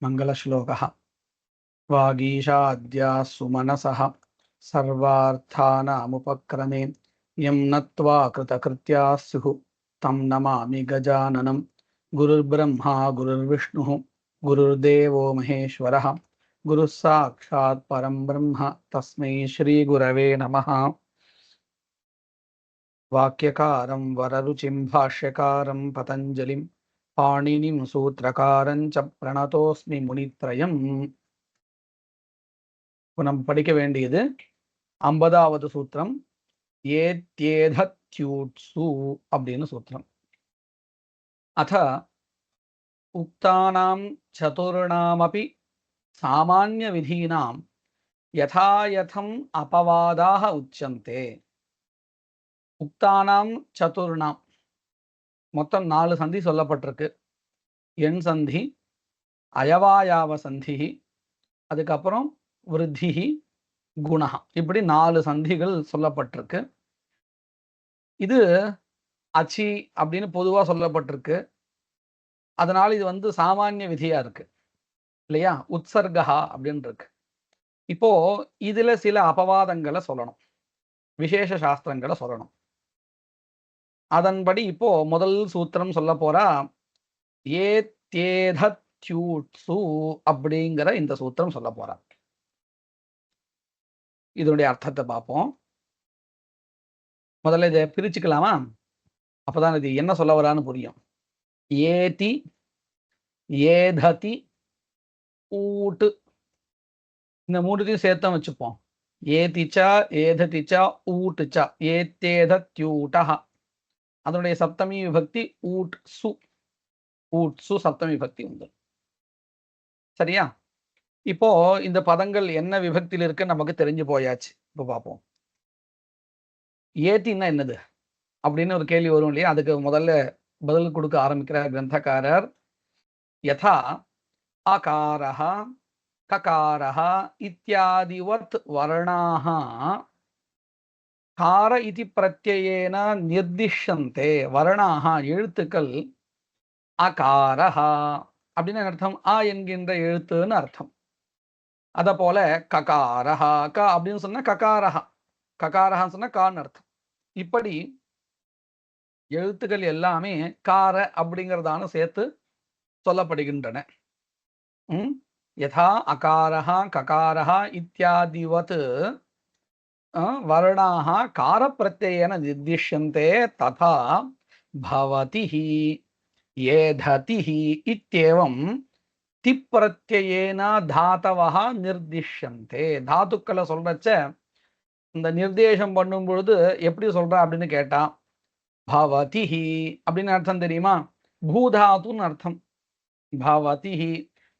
मङ्गलश्लोकः वागीशाद्या सुमनसः सर्वार्थानामुपक्रमे यं नत्वा कृतकृत्याः स्युः तं नमामि गजाननं गुरुर्ब्रह्मा गुरुर्विष्णुः गुरुर्देवो महेश्वरः गुरुः साक्षात् परं ब्रह्म तस्मै श्रीगुरवे नमः। वाक्यकारं वररुचिं भाष्यकारं पतञ्जलिं पाणिनिं सूत्रकारं च प्रणतोऽस्मि मुनित्रयम्. இப்போ நம்ம படிக்க வேண்டியது 50வது சூத்திரம் ஏத்யேதத்யூட்சு அப்படின்னு சூத்திரம். அத உக்தானாம் சதுர்ணாமபி சாமான்ய விதீனாம் யதாயதம் அபவாதாக உச்சந்தே. உக்தானாம் சதுர்ணாம் மொத்தம் 4 சந்தி சொல்லப்பட்டிருக்கு. எண் சந்தி, அயவாயாவ சந்தி, அதுக்கப்புறம் விருத்திஹி, குணஹ, இப்படி 4 சந்திகள் சொல்லப்பட்டிருக்கு. இது அச்சி அப்படின்னு பொதுவா சொல்லப்பட்டிருக்கு. அதனால இது சாமானிய விதியா இருக்கு இல்லையா? உத்சர்கா அப்படின்னு இருக்கு. இப்போ இதுல சில அபவாதங்களை சொல்லணும், விசேஷ சாஸ்திரங்களை சொல்லணும். அதன்படி இப்போ முதல் சூத்திரம் சொல்ல போறா ஏத்யேதத்யூட்சு அப்படிங்கிற இந்த சூத்திரம் சொல்ல போறா. இதனுடைய அர்த்தத்தை பார்ப்போம். முதல்ல இதை பிரிச்சுக்கலாமா? அப்பதான் இது என்ன சொல்ல வரான்னு புரியும். ஏதி, ஏததி, ஊட்டு, இந்த 3த்தையும் சேர்த்தம் வச்சுப்போம். ஏதிச்சா, ஏததிச்சா, ஊட்டுச்சா, ஏத்தேதத்யூட்டஹ. அதனுடைய சப்தமி விபக்தி ஊட்சு. ஊட்சு சப்தமி விபக்தி உண்டு. சரியா? இப்போ இந்த பதங்கள் என்ன விபக்தியில் இருக்கு நமக்கு தெரிஞ்சு போயாச்சு. இப்போ பார்ப்போம். ஏத்தின்னா என்னது அப்படின்னு ஒரு கேள்வி வரும் இல்லையா? அதுக்கு முதல்ல பதில் கொடுக்க ஆரம்பிக்கிறார் கிரந்தக்காரர். யதா அகாரஹ ககாரஹ இத்யாதிவத் வர்ணாஹ கார இதி பிரத்யயேன நிர்திஷ்யந்தே. வர்ணாஹ எழுத்துக்கள், அகாரஹ அப்படின்னு அர்த்தம், ஆ என்கின்ற எழுத்துன்னு அர்த்தம். அத போல ககாரஹ, க அப்படின்னு சொன்னா ககாரஹ, ககாரஹன்னு சொன்னா கான்னு அர்த்தம். இப்படி எழுத்துக்கள் எல்லாமே கார அப்படிங்கிறதான சேர்த்து சொல்லப்படுகின்றன. யதா அகாரஹ ககாரஹ இத்யாதிவத் வர்ணாஹ கார பிரத்யயேன நிர்திஷ்யந்தே ததா பவதிஹி ஏததிஹி இத்யேவம் திப்பிரத்யயேன தாதவஹ நிர்திஷ்யந்தே. தாத்துக்களை சொல்றச்ச இந்த நிர்தேசம் பண்ணும் பொழுது எப்படி சொல்ற அப்படின்னு கேட்டா பவதிஹி அப்படின்னு அர்த்தம் தெரியுமா? பூதாத்துன்னு அர்த்தம். பவதிஹி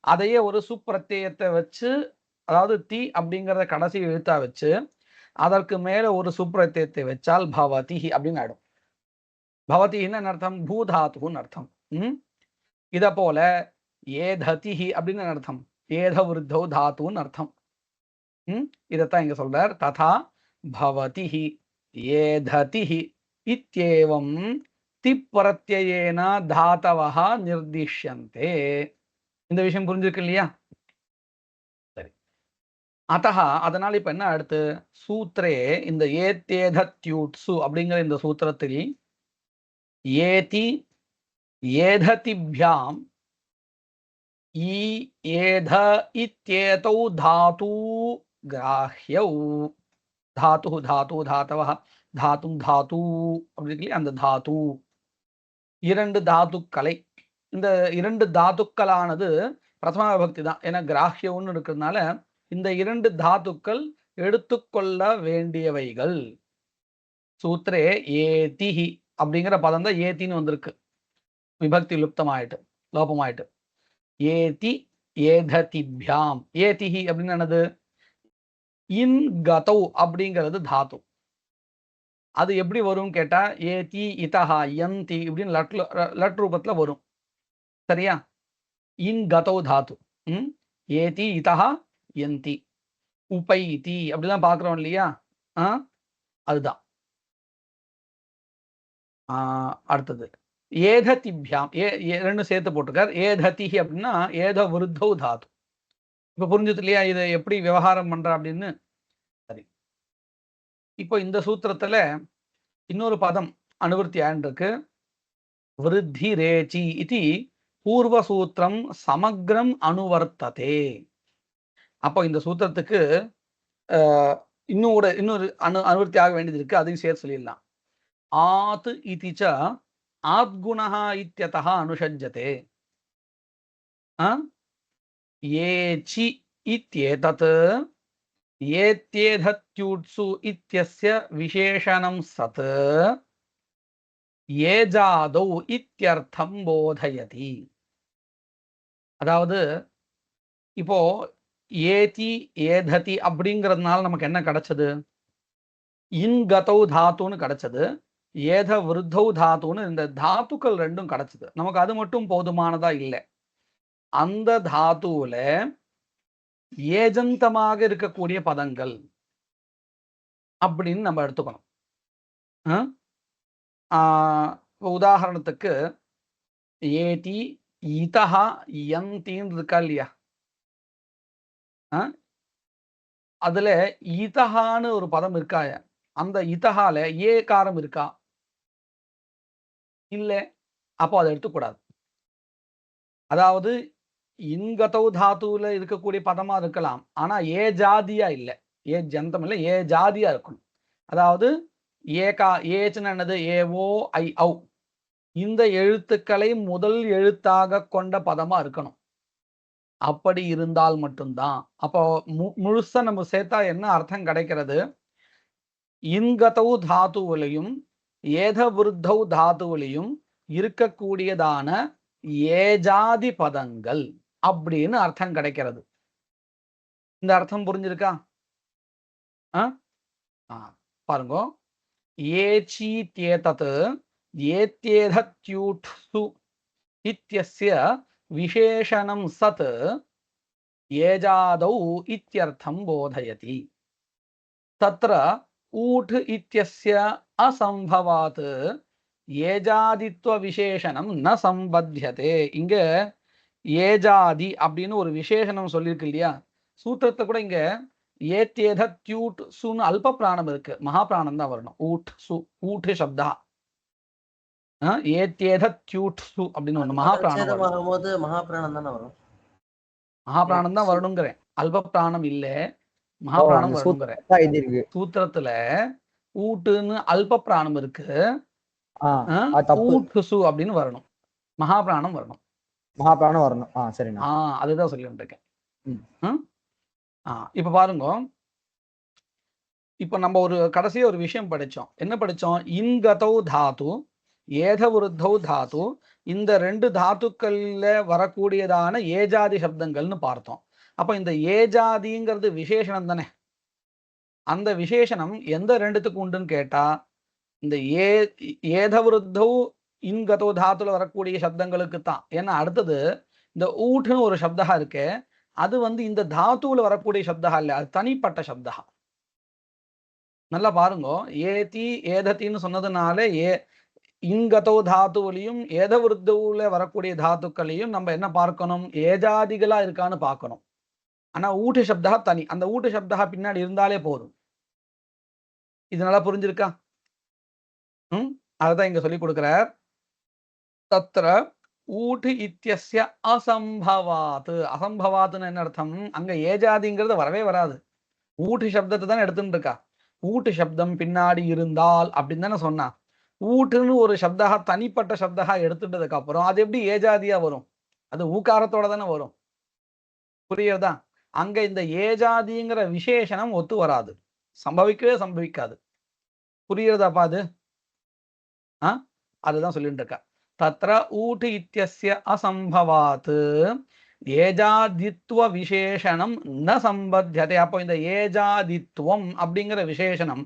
அதையே ஒரு சுப்பிரத்யயத்தை வச்சு, அதாவது தி அப்படிங்கிறத கடைசி எழுத்தா வச்சு அதற்கு மேல ஒரு சுப்பிரத்யயத்தை வச்சால் பவதிஹி அப்படின்னு ஆயிடும். பவதிஹின்னு அர்த்தம் பூதாத்துன்னு அர்த்தம். இத போல ஏததிஹி அப்படின்னு அர்த்தம் ஏத விருத்தௌ தாத்துன்னு அர்த்தம். இதத்தான் இங்க சொல்றார். ததா பவதிஹி ஏததிஹி இத்யேவம் திப்பிரத்யயேன தாதவஹ நிர்திஷ்யந்தே. இந்த விஷயம் புரிஞ்சிருக்கு இல்லையா? சரி. அத்தஹ அதனால இப்ப என்ன அடுத்து சூத்திரே இந்த ஏத்தேதத்யூட்சு அப்படிங்கிற இந்த சூத்திரத்தில் ஏதி ஏததிப்யாம் ஈ ஏத இத்யேதௌ தாது கிராஹ்யௌ. தாத்து தாத்து தாத்தவஹ தாத்தும் தாத்து அப்படி இருக்கு, அந்த தாத்து 2 தாத்துக்களை. இந்த 2 தாத்துக்களானது பிரதம விபக்தி தான், ஏன்னா கிராஹ்யம்னு இருக்கிறதுனால இந்த 2 தாத்துக்கள் எடுத்துக்கொள்ள வேண்டியவைகள். சூத்திரே ஏதிஹி அப்படிங்கிற பதம் தான் ஏத்தின்னு வந்திருக்கு, விபக்தி லுப்தமாயிட்டு லோபமாயிட்டு. ஏதி ஏததிப்யாம். ஏதிஹி அப்படின்னு என்னது? இன் கதௌ அப்படிங்கிறது தாத்து. அது எப்படி வரும் கேட்டா ஏதி இதஹா யந்தி இப்படின்னு லட் ரூபத்துல வரும். சரியா? இன் கதௌ தாத்து. ஏதி இதஹா யந்தி உபைதி அப்படிதான் பாக்குறோம் இல்லையா? அதுதான். அடுத்தது ஏததிபியாம் ரெண்டு சேர்த்து போட்டிருக்கார். ஏததிஹி அப்படின்னா ஏத விருத்தௌ தாத்து. இப்ப புரிஞ்சது இல்லையா இதை எப்படி விவகாரம் பண்ற அப்படின்னு? சரி, இப்போ இந்த சூத்திரத்துல இன்னொரு பதம் அனுவர்த்தி ஆயிருக்கு. விருத்தி ரேச்சி இது பூர்வசூத்திரம் சமக்ரம் அனுவர்த்ததே. அப்போ இந்த சூத்திரத்துக்கு இன்னொரு அனுவர்த்தி ஆக வேண்டியது இருக்கு, அதையும் சேர்த்து சொல்லிடலாம். ஆத் இதிச்ச ஆத்குணः இத்யதः அனுஷஜ்ஜதே. ஏச்சி இத்யேதத் ஏத்யேதத்யூட்சு இத்யஸ்ய விசேஷணம் சத் ஏஜாதௌ இத்யர்த்தம் போதயதி. அதாவது இப்போ ஏதி ஏததி அப்படிங்கிறதுனால நமக்கு என்ன கிடைச்சது? இன்கதௌ தாத்துன்னு கிடைச்சது, ஏத விருத்தௌ தாத்துன்னு இந்த தாத்துக்கள் ரெண்டும் கிடைச்சது. நமக்கு அது மட்டும் போதுமானதா இல்லை. அந்த தாத்துவுல ஏஜந்தமாக இருக்கக்கூடிய பதங்கள் அப்படின்னு நம்ம எடுத்துக்கணும். உதாரணத்துக்கு ஏதி இதஹா யந்தின்னு இருக்கா இல்லையா? அதுல இதஹான்னு ஒரு பதம் இருக்கா? அந்த இதஹால ஏ காரம் இருக்கா? இல்ல. அப்போ அதை எடுத்துக்கூடாது. அதாவது இன்கதௌ தாத்துல இருக்கக்கூடிய பதமா இருக்கலாம், ஆனா ஏ ஜாதியா இல்லை, ஏ ஜந்தம் இல்லை, ஏ ஜாதியா இருக்கணும். அதாவது ஏச்சுன்னு என்னது? ஏஓ ஐ ஔ இந்த எழுத்துக்களை முதல் எழுத்தாக கொண்ட பதமா இருக்கணும். அப்படி இருந்தால் மட்டும்தான். அப்போ முழுசா நம்ம சேர்த்தா என்ன அர்த்தம் கிடைக்கிறது? இன்கதௌ தாத்துவிலையும் ஏத விருத்தௌ தாத்துவிலையும் இருக்கக்கூடியதான ஏஜாதி பதங்கள் அப்படின்னு அர்த்தம் கிடைக்கிறது. இந்த அர்த்தம் புரிஞ்சிருக்கா? பாருங்க, ஏச்சீத்யேதத் ஏத்யேதத்யூட்சு இத்யஸ்ய விசேஷணம் சத் ஏஜாதௌ இத்யர்த்தம் போதயதி. தத்ர ஊட் இத்யஸ்ய அசம்பவாத் ஏஜாதித்வ விசேஷணம் ந சம்பத்யதே. இங்க ஏஜாதி அப்படின்னு ஒரு விசேஷணம் சொல்லியிருக்கு இல்லையா? சூத்திரத்தை கூட இங்க ஏத்யேதத்யூட் சுன்னு அல்ப பிராணம் இருக்கு, மகா பிராணம் தான் வரணும். ஊட் சு ஊட் சப்தா ஏத்யேதத்யூட் சு அப்படின்னு ஒண்ணு மகா பிராணம் வரும்போது மகா பிராணம் தானே வரும். மகா பிராணம் தான் வரணுங்கிறேன், அல்ப பிராணம் இல்ல, மகா பிராணம் வரணுங்கிறேன். சூத்திரத்துல ஊட்டுன்னு அல்ப பிராணம் இருக்கு, ஊட் சு அப்படின்னு வரணும், மகா பிராணம் வரணும். மகா பிராணம் வரணும். சரி, அதுதான் சொல்லிட்டு இருக்கேன். இப்ப பாருங்க, இப்ப நம்ம ஒரு கடைசியா ஒரு விஷயம் படிச்சோம். என்ன படிச்சோம்? இன்கதௌ தாத்து ஏத விருத்தௌ தாத்து, இந்த ரெண்டு தாத்துக்கள்ல வரக்கூடியதான ஏஜாதி சப்தங்கள்னு பார்த்தோம். அப்ப இந்த ஏஜாதிங்கிறது விசேஷனம் தானே. அந்த விசேஷனம் எந்த ரெண்டுத்துக்கு உண்டுன்னு கேட்டா, இந்த ஏத விருத்தௌ இன்கதோ தாத்துல வரக்கூடிய சப்தங்களுக்கு தான். ஏன்னா அடுத்தது இந்த ஊட்னு ஒரு சப்தா இருக்கு, அது இந்த தாத்துல வரக்கூடிய சப்தா இல்ல, அது தனிப்பட்ட சப்தா. நல்லா பாருங்க, ஏதி ஏதத்தின்னு சொன்னதுனால இன்கதோ தாத்துவிலையும் ஏத விருத்தவுல வரக்கூடிய தாத்துக்களையும் நம்ம என்ன பார்க்கணும்? ஏஜாதிகளா இருக்கான்னு பார்க்கணும். ஆனா ஊட்டு சப்தா தனி, அந்த ஊட்டு சப்தா பின்னாடி இருந்தாலே போதும். இது நல்லா புரிஞ்சிருக்கா? அதுதான் இங்க சொல்லி கொடுக்கிறார். தத்ர ஊட்டு இத்யஸ்ய அசம்பவாத். அசம்பவாத்னு என்ன அர்த்தம்? அங்க ஏஜாதிங்கிறது வரவே வராது, ஊட்டு சப்தத்தை தான் எடுத்துட்டு இருக்கா. ஊட்டு சப்தம் பின்னாடி இருந்தால் அப்படின்னு தானே சொன்னா. ஊட்டுன்னு ஒரு சப்தா தனிப்பட்ட சப்தா எடுத்துட்டதுக்கு அப்புறம் அது எப்படி ஏஜாதியா வரும்? அது ஊக்காரத்தோட தானே வரும். புரியுறதா? அங்க இந்த ஏஜாதிங்கிற விசேஷனம் ஒத்து வராது, சம்பவிக்கவே சம்பவிக்காது. புரியுறதாப்பா அது? அதுதான் சொல்லிட்டு இருக்கா. தத்ர ஊட்டு இத்யஸ்ய அசம்பவாத் ஏஜாதித்வ விசேஷனம் ந சம்பத்யதே. அப்போ இந்த ஏஜாதித்வம் அப்படிங்கிற விசேஷனம்,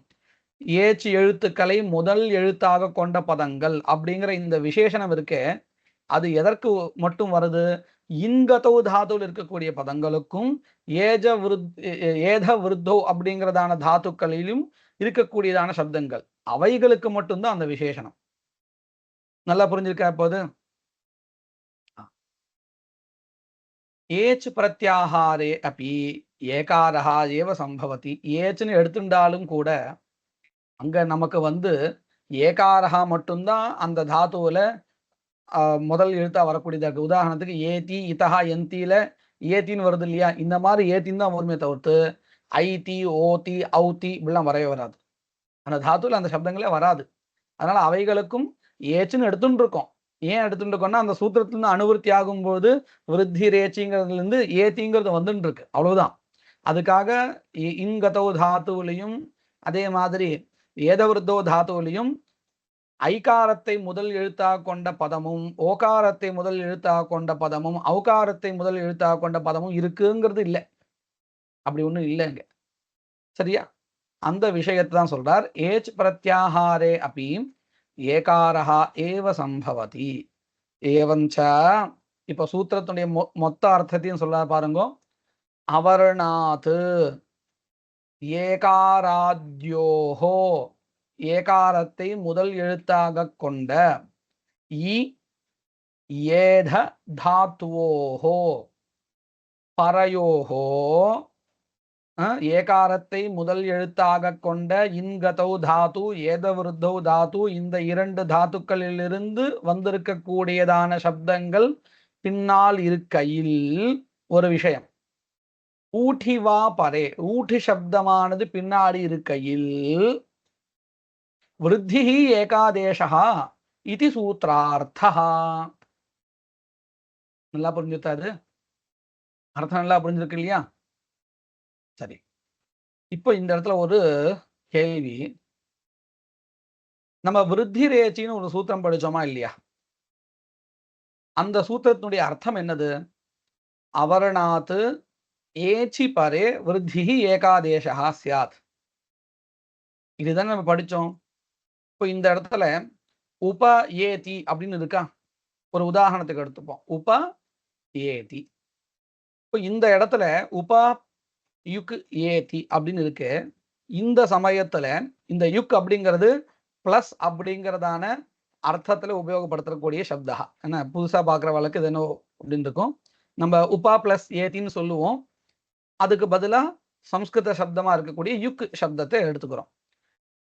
ஏச்சு எழுத்துக்களை முதல் எழுத்தாக கொண்ட பதங்கள் அப்படிங்கிற இந்த விசேஷனம் இருக்கே, அது எதற்கு மட்டும் வருது? இன்கதோ தாத்துல இருக்கக்கூடிய பதங்களுக்கும் ஏத விருத்தோ அப்படிங்கிறதான தாத்துக்களிலும் இருக்கக்கூடியதான சப்தங்கள், அவைகளுக்கு மட்டும்தான் அந்த விசேஷனம். நல்லா புரிஞ்சிருக்கா இப்போது? ஏச் பிரத்யாஹாரே அப்பி ஏகாரஹா ஏவ சம்பவதி. ஏச்சுன்னு எடுத்துட்டாலும் கூட அங்க நமக்கு வந்து ஏகாரஹா மட்டும்தான் அந்த தாத்துவுல முதல் எழுத்தா வரக்கூடியதா இருக்கு. உதாரணத்துக்கு ஏதி இதஹா எந்தியில ஏத்தின்னு வருது இல்லையா, இந்த மாதிரி ஏத்தின்னு தான் வருமே தவிர்த்து ஐதி ஓதி ஔதி இப்படிலாம் வரவே வராது. அந்த தாத்துல அந்த சப்தங்களே வராது. அதனால அவைகளுக்கும் ஏச்சுன்னு எடுத்துட்டு இருக்கோம். ஏன் எடுத்துட்டு இருக்கோம்னா அந்த சூத்திரத்திலிருந்து அனுவருத்தி ஆகும்போது விருத்தி ரேச்சிங்கிறதுல இருந்து ஏத்திங்கிறது வந்துட்டு இருக்கு, அவ்வளவுதான். அதுக்காக இங்கதோ தாத்துவிலையும் அதே மாதிரி ஏதவிருத்தோ தாத்துவிலையும் ஐகாரத்தை முதல் எழுத்தாக கொண்ட பதமும் ஓகாரத்தை முதல் எழுத்தாக கொண்ட பதமும் ஔகாரத்தை முதல் எழுத்தாக கொண்ட பதமும் இருக்குங்கிறது இல்லை. அப்படி ஒண்ணும் இல்லைங்க. சரியா? அந்த விஷயத்தை தான் சொல்றார். ஏச் பிரத்யாஹாரே அப்பி ஏகாரஹா ஏவ சம்பவதி. ஏவஞ்ச இப்ப சூத்திரத்துடைய மொத்த அர்த்தத்தையும் சொல்ல பாருங்க. அவர்ணாத் ஏகாராத்யோஹோ ஏகாரத்தை முதல் எழுத்தாக கொண்ட இ ஏத தாத்துவோஹோ பரயோஹோ ஏகாரத்தை முதல் எழுத்தாக கொண்ட இன்கதௌ தாத்து ஏதவிருத்தௌ தாத்து இந்த இரண்டு தாத்துக்களிலிருந்து வந்திருக்கக்கூடியதான சப்தங்கள் பின்னால் இருக்கையில் ஒரு விஷயம், ஊட்டிவா பரே ஊட்டி சப்தமானது பின்னாடி இருக்கையில் விருத்தி ஏகாதேசா இது சூத்திரார்த்தா. நல்லா புரிஞ்சுட்டாரு? அர்த்தம் நல்லா புரிஞ்சிருக்கு இல்லையா? சரி, இப்போ இந்த இடத்துல ஒரு கேள்வி. நம்ம விருத்தி ரேச்சின்னு ஒரு சூத்திரம் படிச்சோமா இல்லையா? அந்த சூத்திரத்தினுடைய அர்த்தம் என்னது? அவர்ணாத் ஏச்சி பரே விருத்தி ஏகாதேசா சியாத். இதுதான் நம்ம படிச்சோம். இப்போ இந்த இடத்துல உப ஏதி அப்படின்னு இருக்கா? ஒரு உதாரணத்துக்கு எடுத்துப்போம். உப ஏதி. இப்போ இந்த இடத்துல உப யுக் ஏதி அப்படின்னு இருக்கு. இந்த சமயத்துல இந்த யுக் அப்படிங்கிறது பிளஸ் அப்படிங்கிறதான அர்த்தத்துல உபயோகப்படுத்தக்கூடிய சப்தா. என்ன புதுசா பாக்குற வழக்கு இது என்ன அப்படின்னு இருக்கும். நம்ம உபா பிளஸ் ஏத்தின்னு சொல்லுவோம். அதுக்கு பதிலா சம்ஸ்கிருத சப்தமா இருக்கக்கூடிய யுக் சப்தத்தை எடுத்துக்கிறோம்.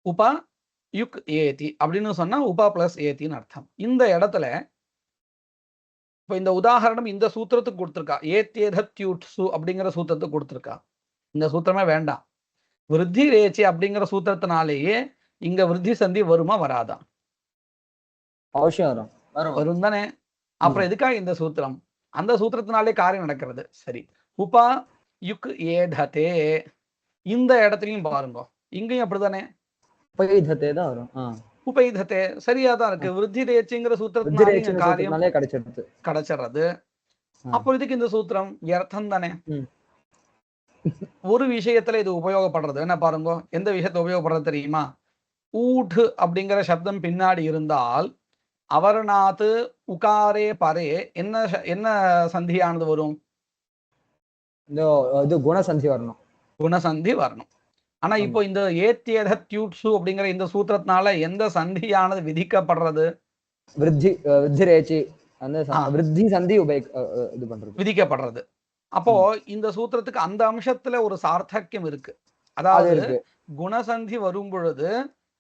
உபா யுக் ஏதி அப்படின்னு சொன்னா உபா பிளஸ் ஏத்தின்னு அர்த்தம். இந்த இடத்துல இப்ப இந்த உதாரணம் இந்த சூத்திரத்துக்கு கொடுத்திருக்கா. ஏத்தேதத்யூட்சு அப்படிங்கிற சூத்திரத்துக்கு கொடுத்திருக்கா. இந்த சூத்திரமே வேண்டாம். விருத்தி ரேச்சி அப்படிங்கிற சூத்திரத்தினாலேயே இங்க விருத்தி சந்தி வருமா வராதா? அவசியம் வரும் தானே. அப்புறம் எதுக்காக இந்த சூத்திரம்? அந்த சூத்திரத்தினாலே காரியம் நடக்கிறது. சரி, உபா யுக் ஏததே இந்த இடத்துலயும் பாருங்க, இங்கேயும் அப்படித்தானே உபைததே தான் வரும். உபைததே சரியா தான் இருக்கு. விருத்தி ரேச்சிங்கிற சூத்திரத்தினாலே காரியம் கிடைச்சிடுறது. அப்போ இதுக்கு இந்த சூத்திரம் அர்த்தம் தானே. ஒரு விஷயத்துல இது உபயோகப்படுறது என்ன பாருங்க. எந்த விஷயத்தை உபயோகப்படுறது தெரியுமா? ஊட் அப்படிங்கிற சப்தம் பின்னாடி இருந்தால் அவர்ணாத் உகாரே பரே என்ன என்ன சந்தியானது வரும்? இது குணசந்தி வரணும். குணசந்தி வரணும். ஆனா இப்போ இந்த ஏத்தியதத்யூட்சு அப்படிங்கிற இந்த சூத்திரத்தினால எந்த சந்தியானது விதிக்கப்படுறது? விருத்தி ரேச்சி அந்த விருத்தி சந்தி இது பண்றது விதிக்கப்படுறது. அப்போ இந்த சூத்திரத்துக்கு அந்த அம்சத்துல ஒரு சார்த்தக்கியம் இருக்கு. அதாவது குணசந்தி வரும் பொழுது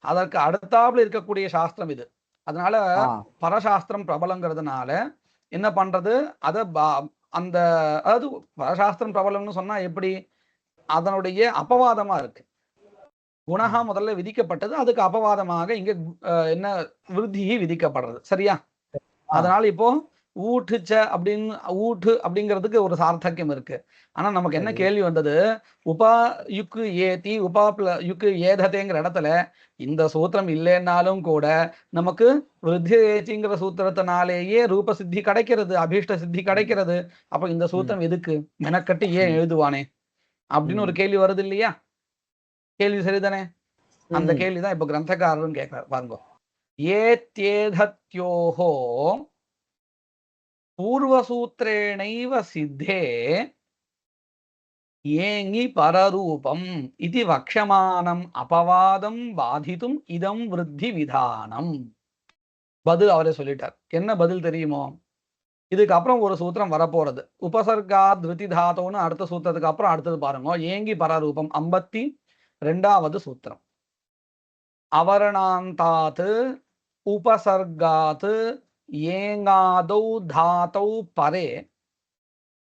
அதற்கு அடுத்தாப்புல இருக்கக்கூடிய சாஸ்திரம் இது. அதனால பரசாஸ்திரம் பிரபலங்கிறதுனால என்ன பண்றது, அத அந்த அதாவது பரசாஸ்திரம் பிரபலம்னு சொன்னா எப்படி, அதனுடைய அபவாதமா இருக்கு. குணகா முதல்ல விதிக்கப்பட்டது, அதுக்கு அபவாதமாக இங்க என்ன விருத்தி விதிக்கப்படுறது. சரியா? அதனால இப்போ ஊட்டுச்ச அப்படின்னு ஊட்டு அப்படிங்கிறதுக்கு ஒரு சார்த்தக்கியம் இருக்கு. ஆனா நமக்கு என்ன கேள்வி வந்தது, உபா யுக்கு ஏத்தி உபா யுக்கு ஏததேங்கிற இடத்துல இந்த சூத்திரம் இல்லைன்னாலும் கூட நமக்கு விருத்தி ஏச்சிங்கிற சூத்திரத்தினாலேயே ரூப சித்தி கிடைக்கிறது, அபீஷ்ட சித்தி கிடைக்கிறது. அப்ப இந்த சூத்திரம் எதுக்கு மெனக்கட்டு ஏன் எழுதுவானே அப்படின்னு ஒரு கேள்வி வருது இல்லையா? கேள்வி சரிதானே? அந்த கேள்விதான் இப்ப கிரந்தக்காரரும் கேட்கிறார் பாருங்க. ஏத்யேதத்யோஹோ பூர்வசூத்ரேணைவ சித்தே ஏங்கி பரரூபம் இது வக்ஷமானம் அபவாதம் பாதித்தும் இதம் விருத்தி விதானம். பதில் அவரே சொல்லிட்டார். என்ன பதில் தெரியுமோ? இதுக்கு அப்புறம் ஒரு சூத்திரம் வரப்போறது. உபசர்கா திருதி தாத்தோன்னு அடுத்த சூத்திரத்துக்கு அப்புறம் அடுத்தது பாருங்க. ஏங்கி பரரூபம் 52வது சூத்திரம். அவரணாந்தாத் உபசர்காத் ஏங்காதௌ தாத்தௌ பரே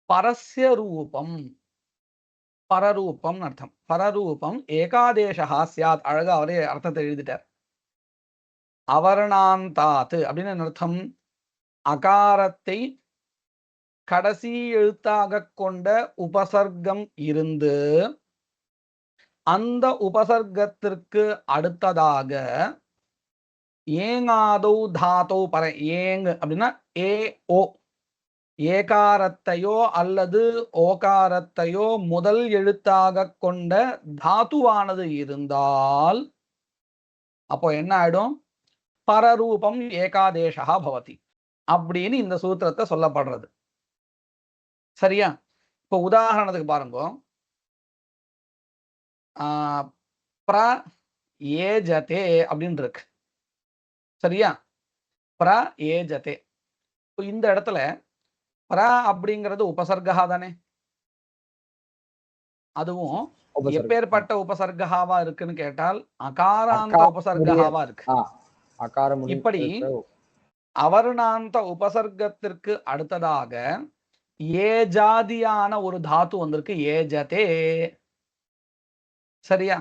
பரஸ்ய ரூபம். பரரூபம் அர்த்தம். பரரூபம் ஏகாதேசா சியாத். அழகா அவரே அர்த்தத்தை எழுதிட்டார். அவரணாந்தாத் அப்படின்னு அர்த்தம், அகாரத்தை கடைசி எழுத்தாக கொண்ட உபசர்க்கம் இருந்து அந்த உபசர்க்கத்திற்கு அடுத்ததாக ஏங்காதௌ தாத்தௌ பர. ஏங் அப்படின்னா ஏ ஓ, ஏகாரத்தையோ அல்லது ஓகாரத்தையோ முதல் எழுத்தாக கொண்ட தாத்துவானது இருந்தால் அப்போ என்ன ஆயிடும்? பரரூபம் ஏகாதேசா பவதி அப்படின்னு இந்த சூத்திரத்தை சொல்லப்படுறது. சரியா? இப்போ உதாரணத்துக்கு பாருங்க. பிர ஏஜதே அப்படின்னு இருக்கு. சரியா? பிர ஏஜதே. இந்த இடத்துல பிர அப்படிங்கிறது உபசர்கா தானே. அதுவும் எப்பேற்பட்ட உபசர்காவா இருக்குன்னு கேட்டால் அகாராந்த உபசர்காவா இருக்கு. இப்படி அவர்ணாந்த உபசர்க்கத்திற்கு அடுத்ததாக ஏஜாதியான ஒரு தாத்து வந்திருக்கு. ஏஜதே. சரியா?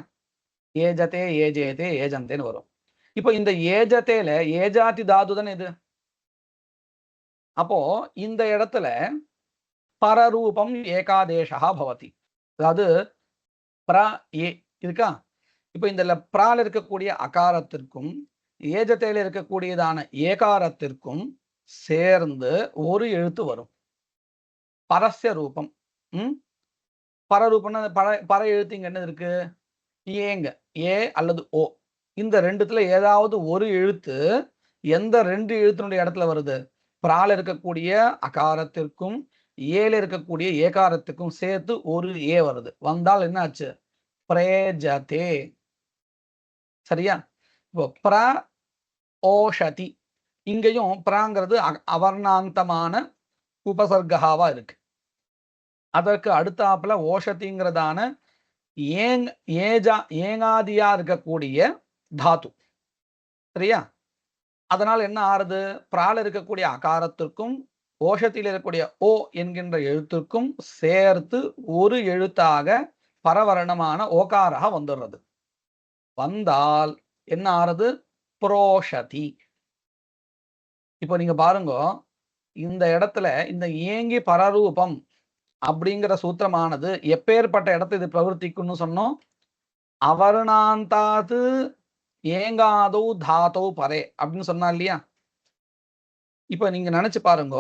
ஏஜதே ஏஜேதே ஏஜந்தேன்னு வரும். இப்போ இந்த ஏஜத்தேல ஏஜாதி தாது தானே இது. அப்போ இந்த இடத்துல பரரூபம் ஏகாதேசா பவதி. அதாவது பிர ஏ இருக்கா. இப்போ இந்த பிரால இருக்கக்கூடிய அகாரத்திற்கும் ஏஜத்தையில இருக்கக்கூடியதான ஏகாரத்திற்கும் சேர்ந்து ஒரு எழுத்து வரும். பரஸ்ய ரூபம். பரரூபம்னா பர எழுத்து இங்க என்ன இருக்கு? ஏங்க, ஏ அல்லது ஓ. இந்த ரெண்டுத்துல ஏதாவது ஒரு எழுத்து எந்த ரெண்டு எழுத்தினுடைய இடத்துல வருது? பிரால இருக்கக்கூடிய அகாரத்திற்கும் ஏல இருக்கக்கூடிய ஏகாரத்துக்கும் சேர்த்து ஒரு ஏ வருது. வந்தால் என்ன ஆச்சு? பிரேஜதே. சரியா? இப்போ பிர ஓஷதி. இங்கேயும் பிராங்கிறது அவர்ணாந்தமான உபசர்காவா இருக்கு. அதற்கு அடுத்தாப்புல ஓஷதிங்கிறதான ஏங்காதியா இருக்கக்கூடிய தாத்து. சரியா? அதனால் என்ன ஆறுது? பிரால இருக்கக்கூடிய அகாரத்திற்கும் ஓஷத்தில் இருக்கக்கூடிய ஓ என்கின்ற எழுத்துக்கும் சேர்த்து ஒரு எழுத்தாக பரவர்ணமான ஓகாரா வந்துடுறது. வந்தால் என்ன ஆறுது? புரோஷதி. இப்போ நீங்க பாருங்க, இந்த இடத்துல இந்த ஏங்கி பரரூபம் அப்படிங்கிற சூத்திரமானது எப்பேற்பட்ட இடத்தை இது பிரவர்த்திக்கும்னு சொன்னோம்? அவர்ணாந்தாது ஏங்காதோ தாத்தோ பரே அப்படின்னு சொன்னா இல்லையா? இப்ப நீங்க நினைச்சு பாருங்க,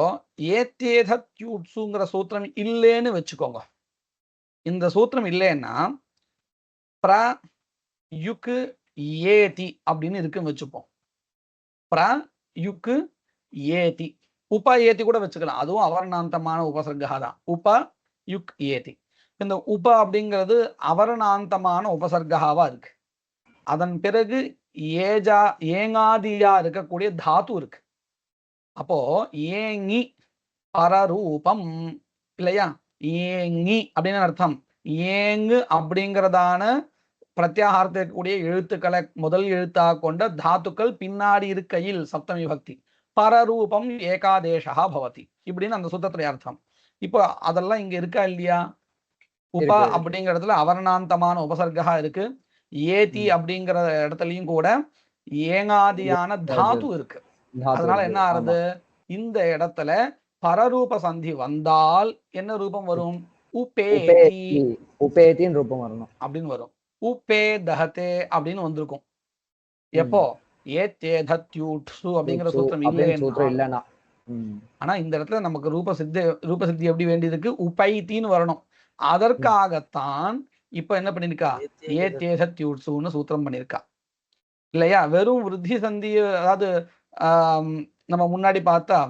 ஏத்தேதத்யூட்சுங்கிற சூத்திரம் இல்லைன்னு வச்சுக்கோங்க. இந்த சூத்திரம் இல்லைன்னா பிர யுக்கு ஏதி அப்படின்னு இருக்குன்னு வச்சுப்போம். பிர யுக்கு ஏதி, உப ஏத்தி கூட வச்சுக்கலாம். அதுவும் அவர்ணாந்தமான உபசர்கா தான். உப யுக் ஏதி. இந்த உப அப்படிங்கிறது அவர்ணாந்தமான உபசர்காவா இருக்கு. அதன் பிறகு ஏங்காதியா இருக்கக்கூடிய தாத்து இருக்கு. அப்போ ஏங்கி பரரூபம் இல்லையா? ஏங்கி அப்படின்னு அர்த்தம். ஏங்கு அப்படிங்கிறதான பிரத்யாகாரத்தில் இருக்கக்கூடிய எழுத்துக்களை முதல் எழுத்தாக கொண்ட தாத்துக்கள் பின்னாடி இருக்கையில் சப்தமி பக்தி பரரூபம் ஏகாதேசா பவதி இப்படின்னு அந்த சூத்திரத்துடைய அர்த்தம். இப்போ அதெல்லாம் இங்க இருக்கா இல்லையா? உப அப்படிங்கிறதுல அவர்ணாந்தமான உபசர்கா இருக்கு. ஏதி அப்படிங்கிற இடத்துலயும் கூட ஏங்காதியான தாத்து இருக்கு. அதனால என்ன ஆறுது? இந்த இடத்துல பரரூப சந்தி வந்தால் என்ன ரூபம் வரும்? உபேதி. உபேதின் ரூபம் வரணும் அப்படின்னு வரும். உபே தஹதே அப்படின்னு வந்திருக்கும். எப்போ? ஏத்தேதத்யூட்சு அப்படிங்கிற சூத்திரம் இல்லைன்னா. ஆனா இந்த இடத்துல நமக்கு ரூபசித்தி எப்படி வேண்டியதுக்கு? உபைத்தின்னு வரணும். அதற்காகத்தான் இப்ப என்ன பண்ணிருக்கா? ஏத்தேதத்யூட்சுன்னு சூத்திரம் பண்ணிருக்கா இல்லையா? வெறும் விருத்தி சந்தி, அதாவது நம்ம முன்னாடி பார்த்தா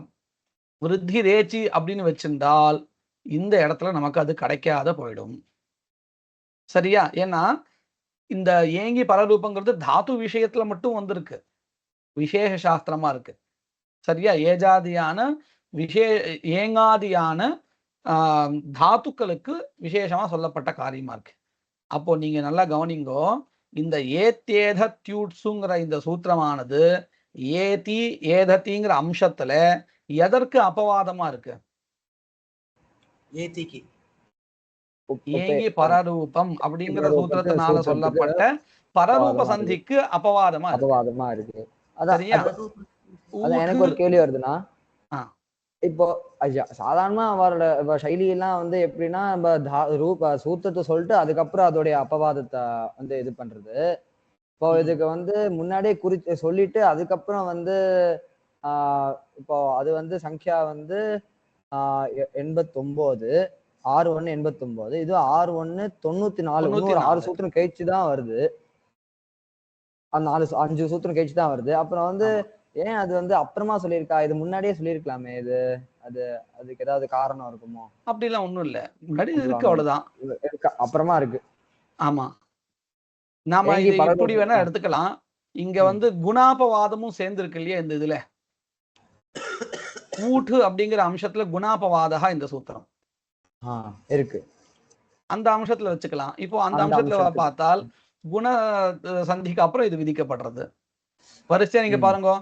விருத்தி ரேச்சி அப்படின்னு வச்சிருந்தால் இந்த இடத்துல நமக்கு அது கிடைக்காத போயிடும். சரியா? ஏன்னா இந்த ஏங்கி பரரூபங்கிறது தாத்து விஷயத்துல மட்டும் வந்திருக்கு, விசேஷ சாஸ்திரமா இருக்கு. சரியா? ஏஜாதியான ஏங்காதியான தாத்துக்களுக்கு விசேஷமா சொல்லப்பட்ட காரியமா இருக்கு. அப்போ நீங்க நல்லா கவனிங்கோ. இந்த ஏத்தேத தியூட்ஸுங்கிற இந்த சூத்திரமானது ஏதி ஏதத்திங்கிற அம்சத்துல எதற்கு அபவாதமா இருக்கு? ஏதிக்கு ஏங்கி பரரூபம் அப்படிங்கிற சூத்திரத்தினால சொல்லப்பட்ட பரரூப சந்திக்கு அபவாதமா இருக்கு. அதான் சரியா? எனக்கு ஒரு கேள்வி வருதுன்னா, இப்போ சாதாரணமா அவரோட சைலி எல்லாம் வந்து எப்படின்னா, நம்ம சூத்திரத்தை சொல்லிட்டு அதுக்கப்புறம் அதோடைய அபவாதத்தை வந்து இது பண்றது. இப்போ இதுக்கு வந்து முன்னாடியே சொல்லிட்டு அதுக்கப்புறம் வந்து இப்போ அது வந்து சங்கியா வந்து 89 6-1 89, இது 6-1 94, இன்னொரு 6 சூத்திரம் கழிச்சுதான் வருது. அந்த 5 சூத்திரம் கழிச்சுதான் வருது. அப்புறம் வந்து ஏன் அது வந்து அப்புறமா சொல்லியிருக்கா? இது முன்னாடியே சொல்லியிருக்கலாமே. இது அதுக்கு ஏதாவது காரணம் இருக்குமோ? அப்படிலாம் ஒண்ணும் இல்ல. முன்னாடி இருக்கு, அவ்வளவுதான். அப்புறமா இருக்கு. ஆமா, நாம இது இப்படி வேணா எடுத்துக்கலாம். இங்க வந்து குணாபவாதமும் சேர்ந்திருக்கு இல்லையா இந்த இதுல. ஊட்டு அப்படிங்கிற அம்சத்துல குணாபவாதா இந்த சூத்திரம் இருக்கு. அந்த அம்சத்துல வச்சுக்கலாம். இப்போ அந்த அம்சத்துல பார்த்தால் குண சந்திக்கு அப்புறம் இது விதிக்கப்படுறது. வரிசையா நீங்க பாருங்க.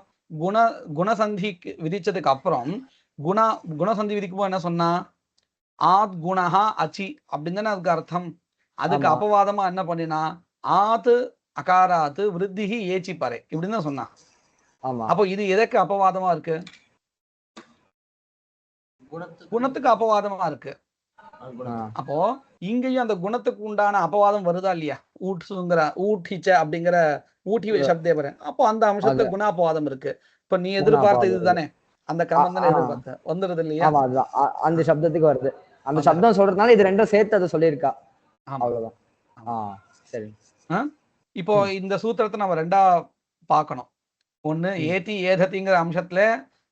குணசந்திக்கு விதிச்சதுக்கு அப்புறம் குணசந்தி விதிக்கும் என்ன சொன்னா, ஆத் குணஹா அச்சி அப்படின்னு தானே அதுக்கு அர்த்தம். அதுக்கு அபவாதமா என்ன பண்ணினா, ஆத்து அகாராத்து விருத்திஹி ஏச்சி பறை இப்படின்னு தான் சொன்னா. அப்போ இது எதற்கு அபவாதமா இருக்கு? குணத்துக்கு அபவாதமா இருக்கு. அப்போ இங்கேயும் அந்த குணத்துக்கு உண்டான அபவாதம் வருதா இல்லையா? ஊட்டிச்ச அப்படிங்கிற ஊட்டி சப்தே வர. அப்போ அந்த அம்சத்துல குண அபவாதம் இருக்கு. இப்ப நீ எதிர்பார்த்த இதுதானே, அந்த கிரமம் தானே எதிர்பார்த்த, வந்துருது இல்லையா? அந்த சப்தத்துக்கு வருது. அந்த சப்தம் சொல்றதுனால இது ரெண்டும் சேர்த்து அதை சொல்லியிருக்கா. அவ்வளவுதான். சரி. இப்போ இந்த சூத்திரத்தை நம்ம ரெண்டா பார்க்கணும். ஒண்ணு ஏதி ஏதத்திங்கிற அம்சத்துல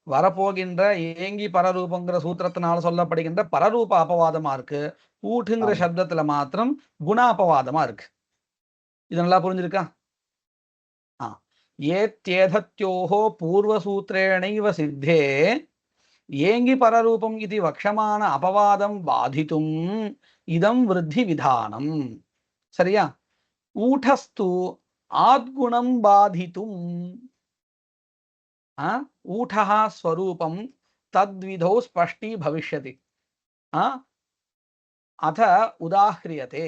வரப்போகின்ற ஏங்கி பரரூபங்கிற சூத்திரத்தினால சொல்லப்படுகின்ற பரரூப அபவாதமா இருக்கு. ஊட்டுங்கிற சப்தத்துல மாத்திரம் குண அபவாதமா இருக்கு. இது நல்லா புரிஞ்சிருக்கா? ஏத்யேதத்யோஹோ பூர்வசூத்ரேணைவ சித்தே ஏங்கி பரரூபம் இது வக்ஷமான அபவாதம் பாதித்தும் இதம் விருத்தி விதானம். சரியா? ஊட்டஸ்து ஆத்குணம் பாதித்தும் ஊட்டः स्वरूपं तद्विधौ स्पष्टी भविष्यति. அத உதாஹ்ரியதே.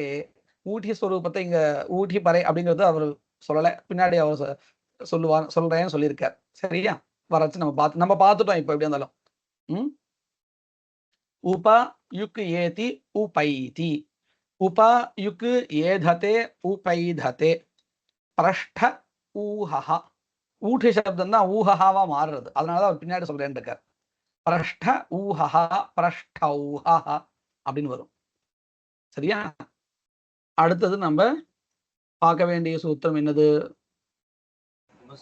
ஊட்டி ஸ்வரூபத்தை இங்க ஊட்டி பறை அப்படிங்கிறது அவர் சொல்லல, பின்னாடி அவர் சொல்றேன்னு சொல்லியிருக்கார். சரியா? வரச்சு நம்ம பார்த்துட்டோம். இப்ப எப்படி இருந்தாலும் உப யுக் ஏதி உபைதி, உப யுக் ஏததே உபைததே, பிரஷ்ட ஊஹஹ. ஊட்டி சப்தம் தான் ஊஹஹாவா மாறுறது. அதனாலதான் அவர் பின்னாடி சொல்றேன்னு இருக்கார். பிரஷ்ட ஊஹஹா பிரஷ்டௌஹா அப்படின்னு வரும். சரியா? அடுத்தது நம்ம பார்க்க வேண்டிய சூத்திரம் என்னது?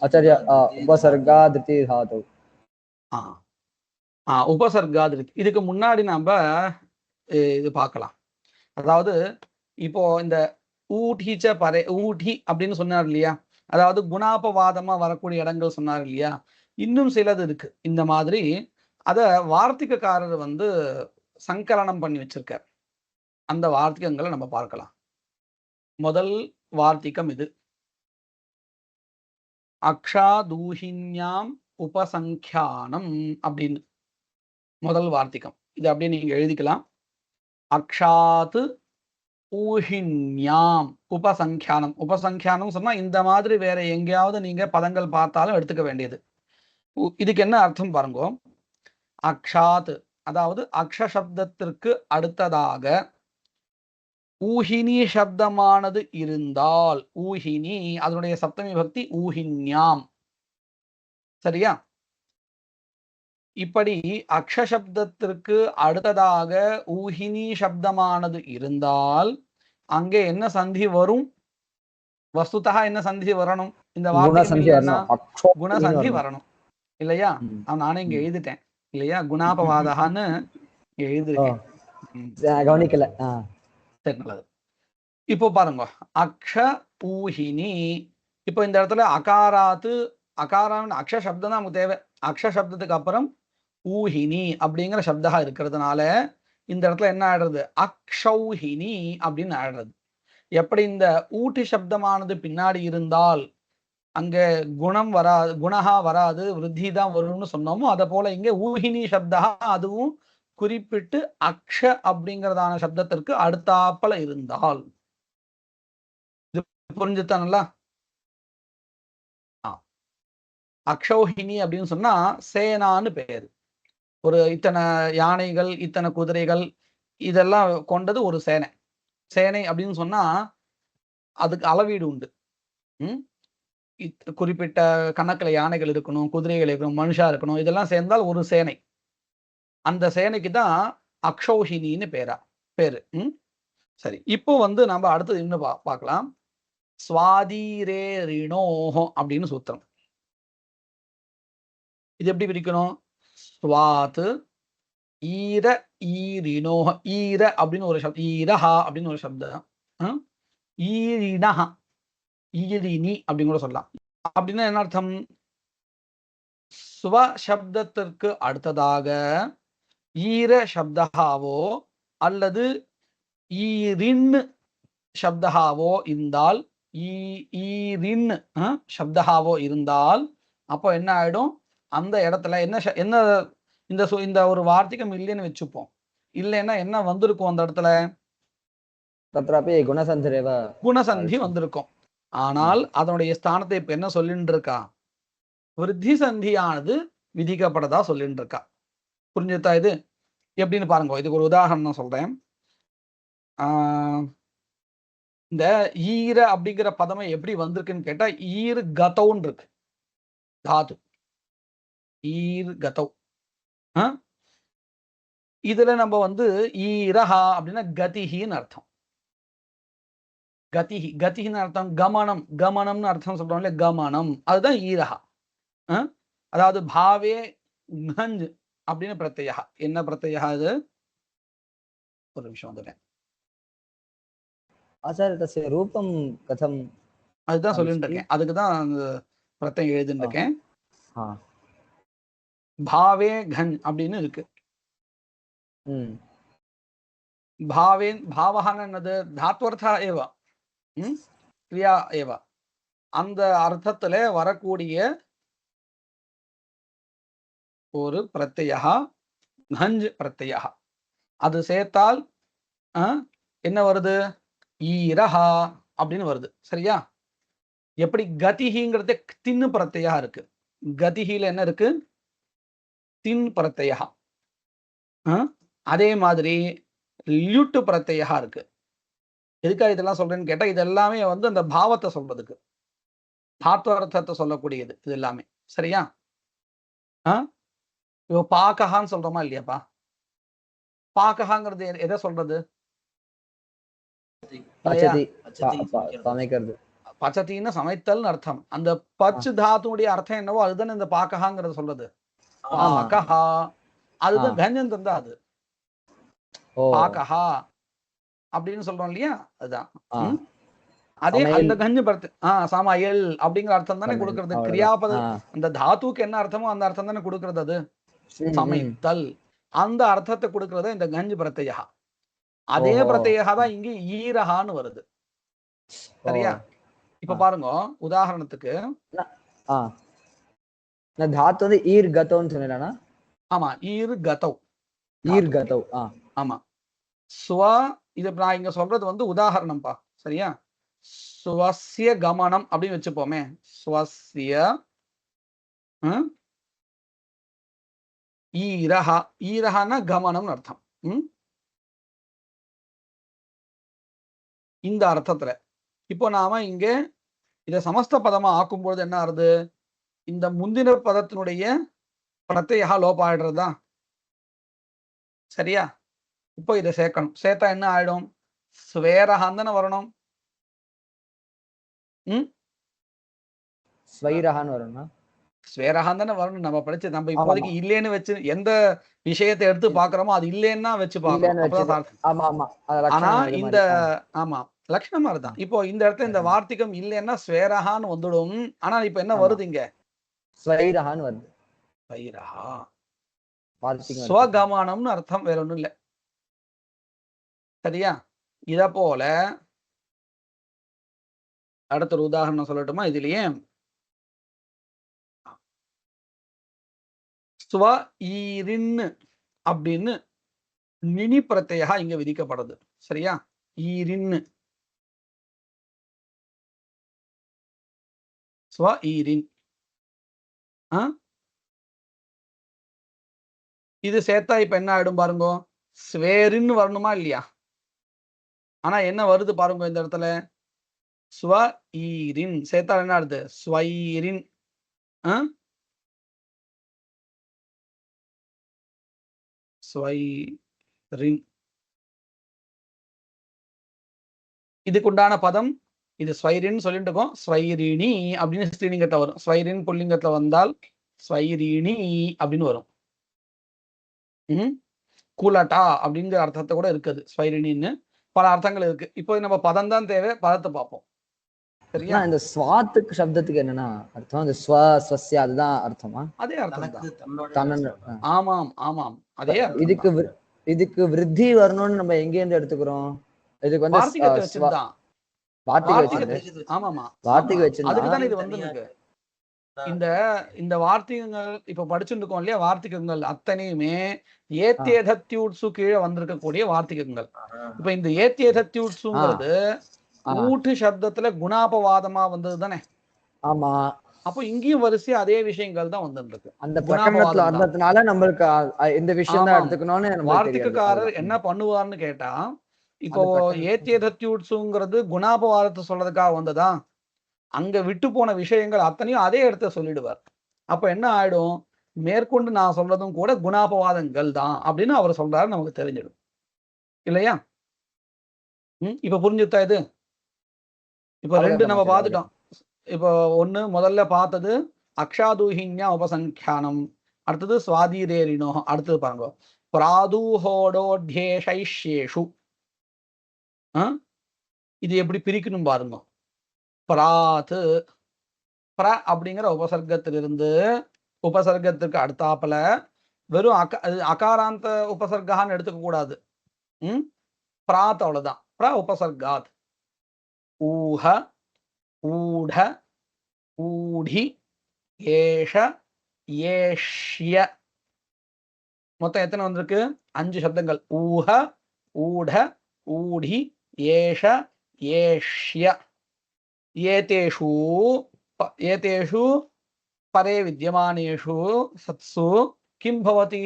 ஆச்சார்யா, உபசர்காதிருதி தாது. உபசர்காதிருதி. இதுக்கு முன்னாடி நம்ம இது பார்க்கலாம். அதாவது இப்போ இந்த ஊட்டிச்ச பறை ஊட்டி அப்படின்னு சொன்னார் இல்லையா? அதாவது குணாபவாதமா வரக்கூடிய இடங்கள் சொன்னார் இல்லையா? இன்னும் சிலது இருக்கு இந்த மாதிரி. அத வார்த்திகக்காரர் வந்து சங்கலனம் பண்ணி வச்சிருக்கார். அந்த வார்த்திகங்களை நம்ம பார்க்கலாம். முதல் வார்த்திகம் இது. அக்ஷாதூஹின்யாம் உபசங்கியானம் அப்படின்னு முதல் வார்த்திகம். இது அப்படியே நீங்க எழுதிக்கலாம். அக்ஷாத்து ஊஹின்யாம் உபசங்கியானம். உபசங்கியானம் சொன்னா இந்த மாதிரி வேற எங்கேயாவது நீங்க பதங்கள் பார்த்தாலும் எடுத்துக்க வேண்டியது. இதுக்கு என்ன அர்த்தம் பாருங்க. அக்ஷாத் அதாவது அக்ஷ சப்தத்திற்கு அடுத்ததாக ஊஹினி சப்தமானது இருந்தால், ஊஹினி அதனுடைய சப்தமி பக்தி ஊஹின்யாம். சரியா? இப்படி அக்ஷ சப்தத்திற்கு அடுத்ததாக ஊஹினி சப்தமானது இருந்தால் அங்கே என்ன சந்தி வரும்? வஸ்துதா என்ன சந்தி வரணும்? இந்த வார்த்தை குணசந்தி வரணும் இல்லையா? நானே இங்க எழுதிட்டேன் இல்லையா? குணாபவாதான்னு எழுதிருக்கேன். கவனிக்கல. சரி, நல்லது. இப்போ பாருங்க, அக்ஷ ஊஹினி. இப்போ இந்த இடத்துல அகாராத்து, அகாரம் அக்ஷ சப்தம் தான் நமக்கு தேவை. அக்ஷ சப்தத்துக்கு அப்புறம் ஊஹினி அப்படிங்கிற சப்தா இருக்கிறதுனால இந்த இடத்துல என்ன ஆயிடுறது, அக்ஷௌஹினி அப்படின்னு ஆயிடுறது. எப்படி இந்த ஊட்டி சப்தமானது பின்னாடி இருந்தால் அங்க குணம் வராது, குணஹா வராது, விருத்தி தான் வரும்னு சொன்னோமோ அதை போல இங்க ஊஹினி சப்தா அதுவும் குறிப்பிட்டு அக்ஷ அப்படிங்கிறதான சப்தத்திற்கு அடுத்தாப்பல இருந்தால். இது புரிஞ்சுத்தானல்ல? அக்ஷௌஹினி அப்படின்னு சொன்னா சேனான்னு பேரு. ஒரு இத்தனை யானைகள் இத்தனை குதிரைகள் இதெல்லாம் கொண்டது ஒரு சேனை. சேனை அப்படின்னு சொன்னா அதுக்கு அளவீடு உண்டு. குறிப்பிட்ட கணக்குல யானைகள் இருக்கணும், குதிரைகள் இருக்கணும், மனுஷா இருக்கணும், இதெல்லாம் சேர்ந்தால் ஒரு சேனை. அந்த சேனைக்கு தான் அக்ஷௌஹினின்னு பேரு. சரி, இப்போ வந்து நம்ம அடுத்தது இன்னும் பார்க்கலாம். ஸ்வாதீரே ரிணோஹோ அப்படின்னு சூத்திரம். இது எப்படி பிரிக்கணும்? ஸ்வாத் ஈர ஈரினோஹ, ஈர அப்படின்னு ஒரு சப்தம், ஈரஹா அப்படின்னு ஒரு சப்தம், ஈரினஹா ஈரினி அப்படின்னு கூட சொல்லலாம். அப்படின்னா என்ன அர்த்தம்? ஸ்வ சப்தத்திற்கு அடுத்ததாக ஈர சப்தஹாவோ அல்லது ஈரின் சப்தஹாவோ இருந்தால், ஈரின் சப்தஹாவோ இருந்தால் அப்போ என்ன ஆயிடும்? அந்த இடத்துல என்ன இந்த ஒரு வார்த்தைக்கும் இல்லைன்னு வச்சுப்போம். இல்லைன்னா என்ன வந்திருக்கும் அந்த இடத்துல? குணசந்தி வந்திருக்கும். ஆனால் அதனுடைய ஸ்தானத்தை இப்ப என்ன சொல்லிட்டு இருக்கா? விருத்தி சந்தியானது விதிக்கப்படதா சொல்லிட்டு இருக்கா. புரிஞ்சுதா? இது எப்படின்னு பாருங்க. இதுக்கு ஒரு உதாரணம் சொல்றேன். இந்த ஈர அப்படிங்கிற பதமை எப்படி வந்திருக்குன்னு கேட்டா, ஈர் கதவுன்னு இருக்கு தாது. ஈர் கதவ். இதுல நம்ம வந்து ஈரஹா அப்படின்னா கதிஹின்னு அர்த்தம். கதிஹி, கதிஹின்னு அர்த்தம் கமனம், கமனம்னு அர்த்தம் சொல்றோம் இல்லையா, கமனம், அதுதான் ஈரஹா. அதாவது பாவே கஞ்ச் அப்படின்னு பிரத்யா. என்ன பிரத்யா அது? ஒரு நிமிஷம் வந்துட்டேன். ரூபம் கதம், அதுதான் சொல்லிட்டு இருக்கேன். அதுக்குதான் அந்த பிரத்யம் எழுதிட்டு இருக்கேன். பாவே கஞ்ச் அப்படின்னு இருக்கு. பாவேன் பாவஹான என்னது? தாத்வர்த்தா ஏவ, கிரியா ஏவ. அந்த அர்த்தத்துல வரக்கூடிய ஒரு பிரத்யா கஞ்ச் பிரத்யா. அது சேர்த்தால் என்ன வருது? ஈரஹா அப்படின்னு வருது. சரியா? எப்படி கதிஹிங்கிறது தின்னு பிரத்யா இருக்கு. கதிஹில என்ன இருக்கு? தின் பிரத்யா. அதே மாதிரி லியுட்டு பிரத்யா இருக்கு. எதுக்காக இதெல்லாம் சொல்றேன்னு கேட்டா, இது எல்லாமே வந்து அந்த பாவத்தை சொல்றதுக்கு, தாத்வர்த்தத்தை சொல்லக்கூடியது இது எல்லாமே. சரியா? இப்போ பாக்கஹான்னு சொல்றோமா இல்லையாப்பா? பாக்கஹாங்கிறது எதை சொல்றது? பச்சத்தின்னு சமைத்தல் அர்த்தம். அந்த பச்சு தாத்துடைய அர்த்தம் என்னவோ அதுதானே இந்த பாக்கஹாங்கிறது சொல்றது. பாக்கஹா அதுதான் கஞ்சன் தந்தா அது பாக்கஹா அப்படின்னு சொல்றோம் இல்லையா, அதுதான். அதே அந்த கஞ்சு பர்த்து சமையல் அப்படிங்கிற அர்த்தம் தானே கொடுக்கறது. கிரியாபத அந்த தாத்துக்கு என்ன அர்த்தமோ அந்த அர்த்தம் தானே கொடுக்கறது. அது சமைத்தல், அந்த அர்த்தத்தை கொடுக்கறது இந்த கஞ்சு பிரத்யா. அதே பிரத்யா தான் இங்க ஈரஹான்னு வருது. சரியா? இப்ப பாருங்க, உதாரணத்துக்கு தாத்து வந்து ஈர் கதவுன்னு சொன்னா. ஆமா, ஈர் கதவ், ஈர் கதவ். ஆமா. ஸ்வ, இது நான் இங்க சொல்றது வந்து உதாரணம்ப்பா. சரியா? ஸ்வஸ்ய கமனம் அப்படின்னு வச்சுப்போமே. ஸ்வஸ்ய ஈரஹா, ஈரஹான்னா கமனம்னு அர்த்தம். இந்த அர்த்தத்துல இப்போ நாம இங்க இதை சமஸ்த பதமா ஆக்கும்பொழுது என்ன ஆறுது? இந்த முந்தின பதத்தினுடைய பிரத்யா லோபாயிடுறதா. சரியா? இப்போ இதை சேர்க்கணும். சேர்த்தா என்ன ஆயிடும்? ஸ்வேரஹான் தானே வரணும். ஸ்வைரஹான்னு வரணும். ஸ்வேரஹான் தானே வரணும். நம்ம படிச்சு நம்ம இப்போதைக்கு இல்லேன்னு வச்சு எந்த விஷயத்தை எடுத்து பாக்குறோமோ அது இல்லேன்னா வச்சு பாக்கணும். ஆனா இந்த லட்சணமா இருந்தான். இப்போ இந்த இடத்துல இந்த வார்த்திகம் இல்லைன்னா ஸ்வேரஹான்னு வந்துடும். ஆனா இப்ப என்ன வருது? இங்க ஸ்வைரஹான்னு வருது. வைரஹா. வார்த்திகம் ஸ்வகமனம்னு அர்த்தம், வேற ஒண்ணும் இல்லை. சரியா? இத போல அடுத்த ஒரு உதாரணம் சொல்லட்டுமா? இதுலயே ஸ்வ ஈரின்னு அப்படின்னு நினி பிரத்யா இங்க விதிக்கப்படுது. சரியா? ஈரின்னு ஸ்வ ஈரின். இது சேர்த்தா இப்ப என்ன ஆயிடும் பாருங்க, ஸ்வேரின்னு வரணுமா இல்லையா? ஆனா என்ன வருது பாருங்க இந்த இடத்துல, ஸ்வ ஈரின் சேர்த்தா என்ன ஆகுது, ஸ்வைரின். ஸ்வைரின். இதுக்குண்டான பதம் இது ஸ்வைரின்னு சொல்லிட்டு இருக்கோம். ஸ்வைரிணி அப்படின்னு ஸ்ரீலிங்கத்தை வரும். ஸ்வைரின் புல்லிங்கத்துல வந்தால் ஸ்வைரிணி அப்படின்னு வரும். கூலட்டா அப்படிங்கிற அர்த்தத்தை கூட இருக்குது. ஸ்வைரிணின்னு பல அர்த்தங்கள் இருக்கு. இப்போ நம்ம பதம் தான் தேவை, பதத்தை பார்ப்போம். சரியா? இந்த ஸ்வாத்துக்கு சப்தத்துக்கு என்னன்னா அர்த்தம்? இந்த ஸ்வ ஸ்வஸ்ய அதுதான் அர்த்தமா? அதே அர்த்தம் தான். ஆமாம் ஆமாம், அதே அர்த்தம். இதுக்கு விருத்தி வரணும்னு நம்ம எங்க இருந்து எடுத்துக்கிறோம்? இதுக்கு வந்து வார்த்திகத்தை வச்சிருந்தான். ஆமாமா, வார்த்திகை வச்சிருந்தா அதுக்குதான் இது வந்து இந்த வார்த்திகங்கள் இப்ப படிச்சுட்டு இருக்கோம் இல்லையா, வார்த்திகங்கள் அத்தனையுமே ஏத்தியதத்யூட்சு கீழே வந்திருக்கக்கூடிய வார்த்திகங்கள். இப்ப இந்த ஏத்தியதத்யூட்சுங்கிறது ஊட்டு சப்தத்துல குணாபவாதமா வந்தது தானே? ஆமா. அப்போ இங்கேயும் வரிசை அதே விஷயங்கள் தான் வந்துருக்கு. அந்த பிரகரணத்துல வந்ததுனால நம்மளுக்கு இந்த விஷயம் தான் எடுத்துக்கணும்னு வார்த்திகக்காரர் என்ன பண்ணுவார்னு கேட்டா, இப்போ ஏத்தியதத்யூட்சுங்கிறது குணாபவாதத்தை சொல்றதுக்காக வந்ததா, அங்க விட்டு போன விஷயங்கள் அத்தனையும் அதே இடத்த சொல்லிடுவார். அப்ப என்ன ஆயிடும், மேற்கொண்டு நான் சொல்றதும் கூட குணாபவாதங்கள் தான் அப்படின்னு அவர் சொல்றாரு, நமக்கு தெரிஞ்சிடும் இல்லையா? இப்ப புரிஞ்சுட்டா இது? இப்ப ரெண்டு நம்ம பார்த்துட்டோம். இப்போ ஒண்ணு முதல்ல பார்த்தது அக்ஷாதூஹின்யா உபசங்கியானம், அடுத்தது சுவாதீரேரினோ, அடுத்தது பாருங்க பிராதூஹோடோத்யேஷைஷ்யேஷு. இது எப்படி பிரிக்கணும் பாருங்க. பிராத்து பிர அப்படிங்கிற உபசர்க்கத்திலிருந்து உபசர்க்கத்திற்கு அடுத்தாப்புல வெறும் அகாராந்த உபசர்கான்னு எடுத்துக்க கூடாது. பிராத் அவ்வளவுதான். பிர உபசர்காத். ஊஹ, ஊட, ஊடி, ஏஷ, ஏஷ்ய. மொத்தம் எத்தனை வந்திருக்கு? 5 சப்தங்கள். ஊஹ, ஊட, ஊடி, ஏஷ, ஏஷ்ய. ஏதேஷு பரே வித்யமானேஷு சத்சு கிம் பவதி?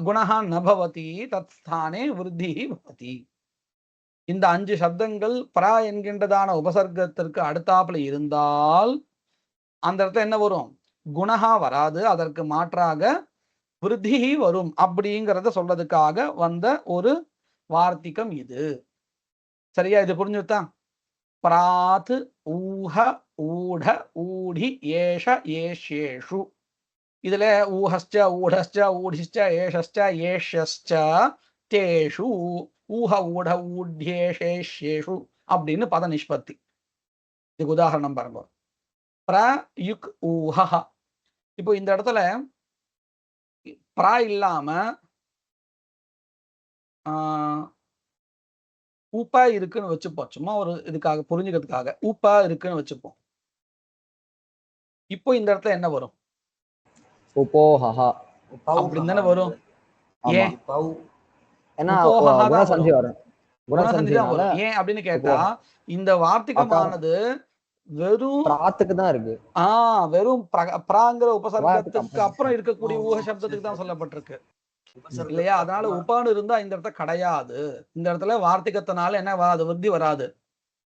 குணஹ ந பவதி, தத் ஸ்தானே விருத்தி பவதி. இந்த 5 சப்தங்கள் பிரா என்கின்றதான உபசர்க்கத்திற்கு அடுத்தாப்புல இருந்தால் அந்த இடத்துல என்ன வரும்? குணஹா வராது, அதற்கு மாற்றாக விருத்தி வரும். அப்படிங்கிறத சொல்றதுக்காக வந்த ஒரு வார்த்திகம் இது. சரியா? இது புரிஞ்சுதான்? பிராத், ஊஹ, ஊட, ஊடி, ஏஷ, ஏஷ்யேஷு. இதுல ஊஹஸ்ச, ஊடஸ்ச, ஊடிஸ்ச, ஏஷஸ்ச, ஏஷ்யஸ்ச, தேஷு, ஊஹ, ஊட, ஊட்யேஷேஷ்யேஷு அப்படின்னு பத நிஷ்பத்தி. இதுக்கு உதாரணம் பாருங்க. பிர யுக் ஊஹ. இப்போ இந்த இடத்துல பிரா இல்லாம உப்பா இருக்குன்னு வச்சுப்போம். சும்மா ஒரு இதுக்காக புரிஞ்சுக்கிறதுக்காக உப்பா இருக்குன்னு வச்சுப்போம். இப்போ இந்த இடத்துல என்ன வரும்? உபோஹஹ அப்படின்னு தானே வரும். ஏன்? குணசந்தி வரும். குணசந்தி தான் வரும். ஏன் அப்படின்னு கேட்டா, இந்த வார்த்திகமானது வெறும் பிராத்துக்கு தான் இருக்கு. வெறும் பிராங்கிற உபசர்க்கத்துக்கு அப்புறம் இருக்கக்கூடிய ஊக சப்தத்துக்கு தான் சொல்லப்பட்டிருக்கு இல்லையா? அதனால உப்பான்னு இருந்தா இந்த இடத்துல கிடையாது. இந்த இடத்துல வார்த்திகத்தினால என்ன வராது? விருத்தி வராது.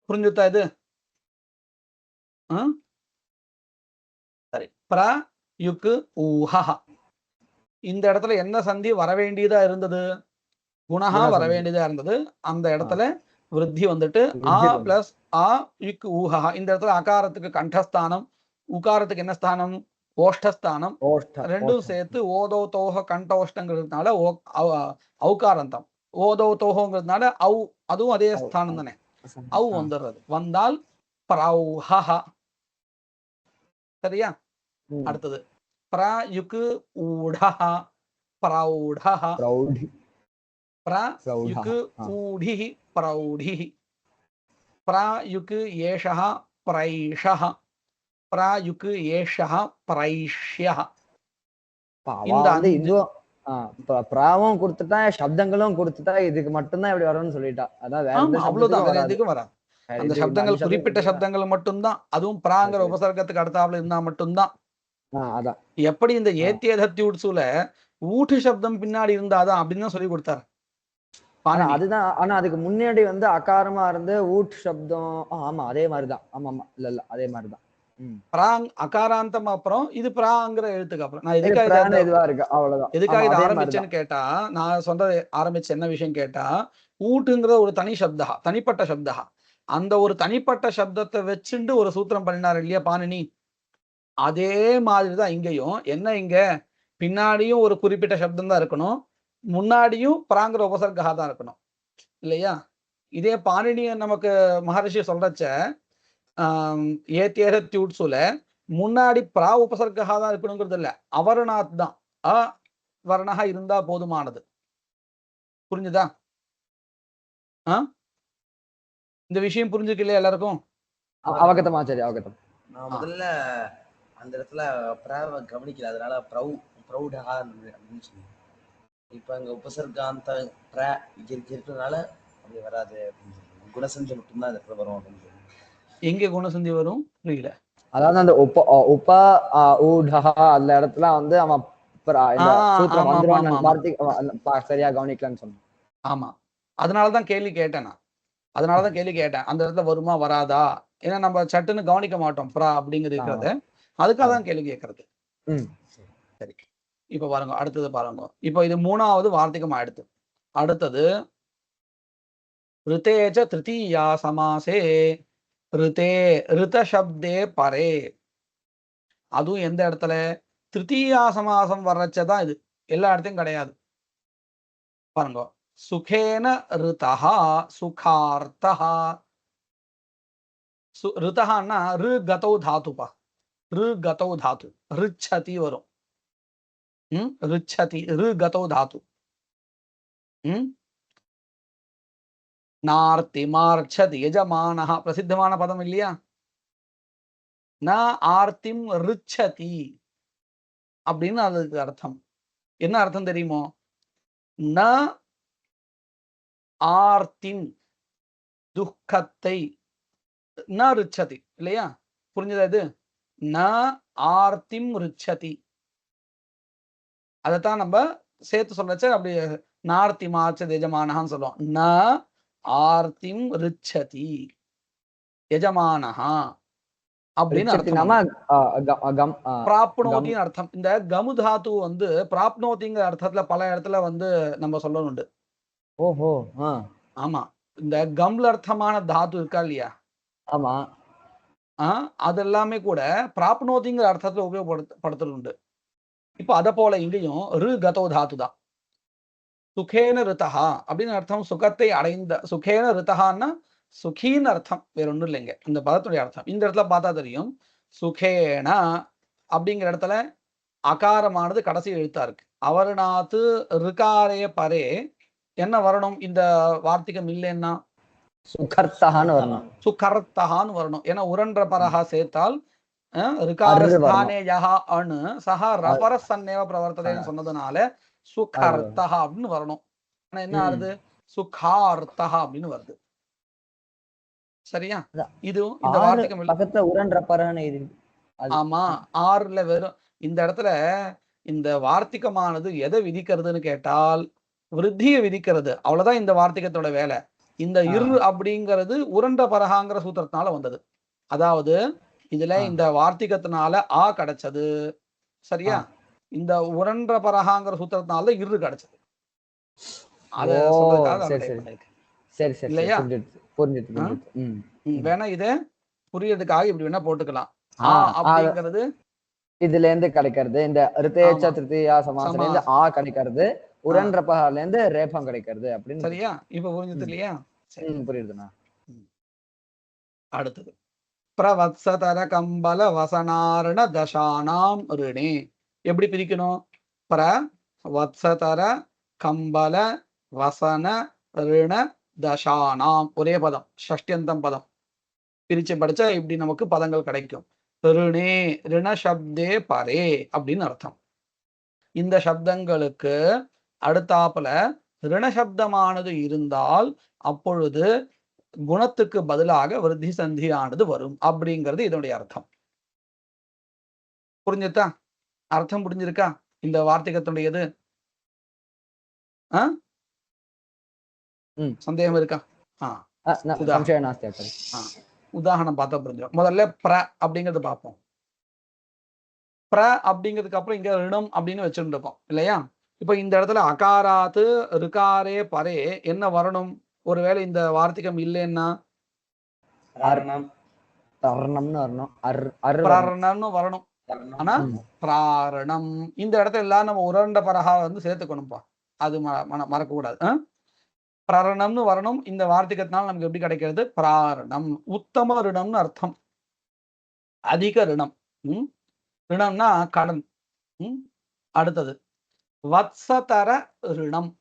புரிஞ்சுட்டா இது? சரி. பிர யுக்கு ஊஹ. இந்த இடத்துல என்ன சந்தி வர வேண்டியதா இருந்தது? குணஹா வர வேண்டியதா இருந்தது. அந்த இடத்துல விருத்தி வந்துட்டு ஆ பிளஸ் ஆ யுக்கு ஊஹா. இந்த இடத்துல அகாரத்துக்கு கண்டஸ்தானம், உகாரத்துக்கு என்ன ஸ்தானம்? ஓஷ்டஸ்தானம். ரெண்டும் சேர்த்து ஓதோ தோஹ கண்டோஷ்டங்கிறதுனால ஔகாரந்தம். ஓதோ தோஹோங்கிறதுனால அதுவும் அதே ஸ்தானம் தானே. வந்துடுறது. வந்தால் பிரௌஹ. சரியா? அடுத்தது பிரயுக் ஊடஹ பிரௌடஹ பிரௌடி பிரயுக் ஊடிஹ பிரௌடிஹ பிரயுக் ஏஷஹ பிரைஷஹ பிரயுக் ஏஷஹ பிரைஷ்யஹ. இந்த வந்து இதுவும் பிராவும் கொடுத்துட்டா சப்தங்களும் கொடுத்துட்டா இதுக்கு மட்டும்தான் இப்படி வரும்னு சொல்லிட்டா. அதான் வேற எந்த அவ்வளவுதான், எதுக்கும் வராது. அந்த சப்தங்கள் குறிப்பிட்ட சப்தங்கள் மட்டும்தான், அதுவும் பிராங்கிற உபசர்க்கத்துக்கு அடுத்தாப்புல இருந்தா மட்டும்தான். அதான் எப்படி இந்த ஏத்தியதத்யூட்சுல ஊட்டு சப்தம் பின்னாடி இருந்தாதான் அப்படின்னு தான் சொல்லி கொடுத்தாரு. அதுதான். ஆனா அதுக்கு முன்னாடி வந்து அகாரமா இருந்து ஊட் சப்தம். ஆமா அதே மாதிரிதான். ஆமா ஆமா இல்ல இல்ல அதே மாதிரிதான். பிராங் அகாராந்தம் அப்புறம் இது பிராங்கிற எழுத்துக்கு அப்புறம். நான் எதுக்காக இதை ஆரம்பிச்சேன்னு கேட்டா, நான் சொல்றது ஆரம்பிச்ச என்ன விஷயம் கேட்டா, ஊட்டுங்கிற ஒரு தனி சப்தா, தனிப்பட்ட சப்தா. அந்த ஒரு தனிப்பட்ட சப்தத்தை வச்சுண்டு ஒரு சூத்திரம் பண்ணினார் இல்லையா பாணினி, அதே மாதிரிதான் இங்கேயும். என்ன இங்க பின்னாடியும் ஒரு குறிப்பிட்ட சப்தம் தான் இருக்கணும், முன்னாடியும் பிராங்கிற உபசர்கா தான் இருக்கணும் இல்லையா. இதே பாணினிய நமக்கு மகரிஷி சொல்றச்ச ஏத்தியதத்யூட்சுல முன்னாடி பிரா உபசர்கா தான் இருக்கணுங்கிறது இல்ல, அவர்ணாத் தான், அ வர்ணகா இருந்தா போதுமானது. புரிஞ்சுதா? இந்த விஷயம் புரிஞ்சுக்கு இல்லையா எல்லாருக்கும்? அவகதமா சரி அவகதம். நான் முதல்ல அந்த இடத்துல பிராவ கவனிக்கல, அதனால ப்ரௌடா அப்படின்னு சொன்னேன். இப்ப அங்க உபசர்காந்த பிர இருக்கிறதுனால அப்படி வராது அப்படின்னு சொல்லுங்க. குணசந்தி மட்டும்தான் இந்த இடத்துல வரும் அப்படின்னு சொல்லுங்க. எங்க குணசந்தி வரும் புரியல. அதாவது அந்த உப ஊடஹ அந்த இடத்துல வந்து அவன் சூத்திரம் வந்துருவான் சரியா கவனிக்கலான்னு சொன்னான். ஆமா, அதனாலதான் கேள்வி கேட்டேன் நான். அதனாலதான் கேள்வி கேட்டேன், அந்த இடத்துல வருமா வராதா. ஏன்னா நம்ம சட்டுன்னு கவனிக்க மாட்டோம் பிரா அப்படிங்கிறது இருக்கிறது, அதுக்காக தான் கேள்வி கேட்கறது. சரி, இப்ப பாருங்க அடுத்தது பாருங்க. இப்ப இது மூணாவது வார்த்திகம் ஆயிடுத்து. அடுத்தது ரிதேஜ திருத்தீயா சமாசே ரிதே ரித சப்தே பரே. அதுவும் எந்த இடத்துல திருத்தீயா சமாசம் வர்றச்சதான் இது, எல்லா இடத்தையும் கிடையாது. பாருங்க, சுகேன ரிதஹா சுகார்த்தஹா. ரிதஹான்னா ரு கதௌ தாத்துப்பா, ரு கதௌ தாத்து, ரிச்சதி வரும். ரிச்சதி ரு கதௌ தாத்து. நார்த்தி மார்ச்சதி யஜமானஹ பிரசித்தமான பதம் இல்லையா. ந ஆர்த்திம் ரிச்சதி அப்படின்னு அதுக்கு அர்த்தம். என்ன அர்த்தம் தெரியுமோ? ந ஆர்த்திம் துக்கத்தை ந ரிச்சதி இல்லையா, புரிஞ்சதா இது? ந ஆர்த்திம் ரிச்சதி, அதைத்தான் நம்ம சேர்த்து சொல்லச்ச அப்படி நார்த்தி மார்ச்சதி எஜமானஹான்னு சொல்லுவோம். ந ஆர்த்திம் ரிச்சதி எஜமானஹா அப்படின்னு அர்த்தம். பிராப்னோதின்னு அர்த்தம். இந்த கமு தாத்து வந்து பிராப்னோதிங்கிற அர்த்தத்துல பல இடத்துல வந்து நம்ம சொல்லணுண்டு. ஓஹோ. ஆமா, இந்த கம்ல அர்த்தமான தாத்து இருக்கா இல்லையா, ஆமா, அது எல்லாமே கூட பிராப்னோதிங்கிற அர்த்தத்துல உபயோகப்படுத்துறது உண்டு. இப்ப அத போல இங்கேயும் ரு கதோ தாத்து தான். சுகேன ரிதஹா அப்படின்னு அர்த்தம், சுகத்தை அடைந்த. சுகேன ரிதஹான்னா சுகின்னு அர்த்தம், வேற ஒன்றும் இல்லைங்க இந்த பதத்துடைய அர்த்தம். இந்த இடத்துல பார்த்தா தெரியும், சுகேன அப்படிங்கிற இடத்துல அகாரமானது கடைசி எழுத்தா இருக்கு. அவர்நாத்து ரிகாரே பரே என்ன வரணும் இந்த வார்த்திகம் இல்லைன்னா? சுகர்த்தஹான்னு வரணும். சுகர்த்தஹான்னு வரணும். ஏன்னா உரன்ற பரஹா சேர்த்தால் ரிகாரஸ்தானே யஹா அணு சஹா ரபரசன்னேவ பிரவர்த்ததேன்னு சொன்னதுனால சுகர்த்தஹா அப்படின்னு வரணும். ஆனா என்ன ஆறுது? சுகார்த்தஹா அப்படின்னு வருது. சரியா? இது இந்த வார்த்தைக்கு பக்கத்துல உரன்ற பரஹான்னு இருக்கு. ஆமா, ஆறுல வெறும் இந்த இடத்துல இந்த வார்த்திகமானது எதை விதிக்கிறதுன்னு கேட்டால் விருத்தியை விதிக்கிறது. அவ்வளவுதான் இந்த வார்த்திகத்தோட வேலை. இந்த இரு அப்படிங்கிறது உரண்ட பரகாங்கிற சூத்திரத்தினால வந்தது. அதாவது இதுல இந்த வார்த்திகத்தினால ஆ கிடைச்சது, சரியா? இந்த உரண்ட பரகாங்கிற சூத்திரத்தினால இரு கிடைச்சது. அத சொல்றதுக்காக இல்லையா? வேணா இத புரியறதுக்காக இப்படி வேணா போட்டுக்கலாம். அப்படிங்கிறது இதுல இருந்து கிடைக்கிறது, இந்த ரிதேச்ச திருத்தியா சமாசத்துல இருந்து ஆ கிடைக்கிறது, உரன்ற பரஹால இருந்து ரேபம் கிடைக்கிறது அப்படின்னு. சரியா? இப்ப புரிஞ்சது இல்லையா? புரியுதுண்ணா. அடுத்தது பிரவத்சதர கம்பல வசனாரண தசானாம் ரிணே. எப்படி பிரிக்கணும்? பிர வத்சதர கம்பல வசன ரிண தசானாம். ஒரே பதம், ஷஷ்டியந்தம் பதம். பிரிச்சு படிச்சா இப்படி நமக்கு பதங்கள் கிடைக்கும். ரிணே ரிண சப்தே பரே அப்படின்னு அர்த்தம். இந்த சப்தங்களுக்கு அடுத்தாப்புல ரிணசப்தமானது இருந்தால் அப்பொழுது குணத்துக்கு பதிலாக விருத்தி சந்தியானது வரும் அப்படிங்கிறது இதனுடைய அர்த்தம். புரிஞ்சுதா? அர்த்தம் புரிஞ்சிருக்கா இந்த வார்த்தைகத்தினுடையது? சந்தேகம் இருக்கா? உதாரணம் பார்த்தா புரிஞ்சிடும். முதல்ல பிர அப்படிங்கிறது பார்ப்போம். பிர அப்படிங்கிறதுக்கு அப்புறம் இங்க ரிணம் அப்படின்னு வச்சுட்டு இருக்கோம் இல்லையா? இப்ப இந்த இடத்துல அகாராத்து ரிகாரே பரே என்ன வரணும்? ஒருவேளை இந்த வார்த்திகம் இல்லைன்னா வரணும். ஆனா பிராரணம் இந்த இடத்துல எல்லாம் நம்ம உரண்ட பரகா வந்து சேர்த்துக்கணும்பா. அது மறக்க கூடாது. பிராரணம்னு வரணும். இந்த வார்த்திகத்தினால நமக்கு எப்படி கிடைக்கிறது? பிராரணம். உத்தம ரிணம்னு அர்த்தம். அதிக ரிணம். ரிணம்னா கடன். அடுத்தது வத்சதர ரிணம்.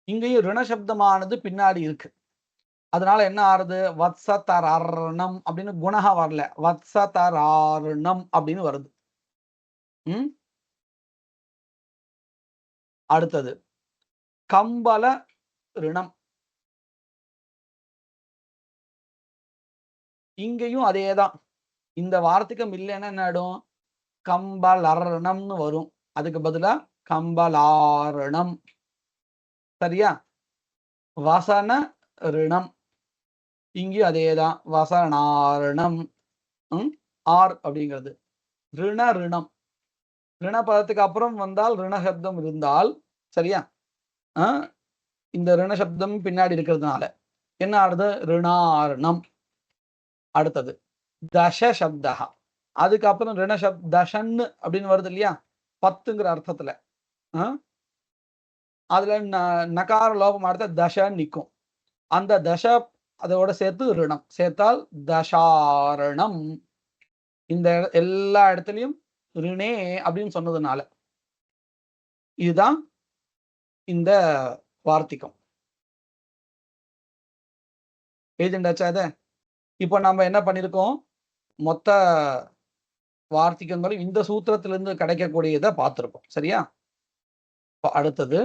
இங்கேயும் ரிண சப்தமானது பின்னாடி இருக்கு. அதனால என்ன ஆறுது? வத்சதரணம் அப்படின்னு குணகா வரல, வத்சதராரணம் அப்படின்னு வருது. அடுத்தது கம்பல ரிணம். இங்கேயும் அதேதான். இந்த வார்த்தைக்கும் இல்லைன்னா என்ன ஆயிடும்? கம்பலரணம்னு வரும். அதுக்கு பதிலா கம்பலாரணம். சரியா? வசன ரிணம். இங்கேயும் அதேதான், வசனாரணம். ஆர் அப்படிங்கிறது ரிண ரிணம். ரிண பதத்துக்கு அப்புறம் வந்தால் ரிணசப்தம் இருந்தால் சரியா? இந்த ரிணசப்தம் பின்னாடி இருக்கிறதுனால என்ன ஆறுது? ரிணாரணம். அடுத்தது தச சப்தா. அதுக்கப்புறம் தசன்னு அப்படின்னு வருது இல்லையா? 10ங்கிற அர்த்தத்துல. அதுல நகார லோபம் அடுத்த தசன்னு நிற்கும். அந்த தச அதோட சேர்த்து ரிணம் சேர்த்தால் தசாரணம். இந்த எல்லா இடத்துலயும் ரிணே அப்படின்னு சொன்னதுனால இதுதான் இந்த வார்த்திகம். எழுதிண்டாச்சா இத? இப்போ நம்ம என்ன பண்ணிருக்கோம்? மொத்த வார்த்திகங்களும் இந்த சூத்திரத்திலிருந்து கிடைக்கக்கூடியதை பார்த்திருக்கோம். சரியா? அடுத்தது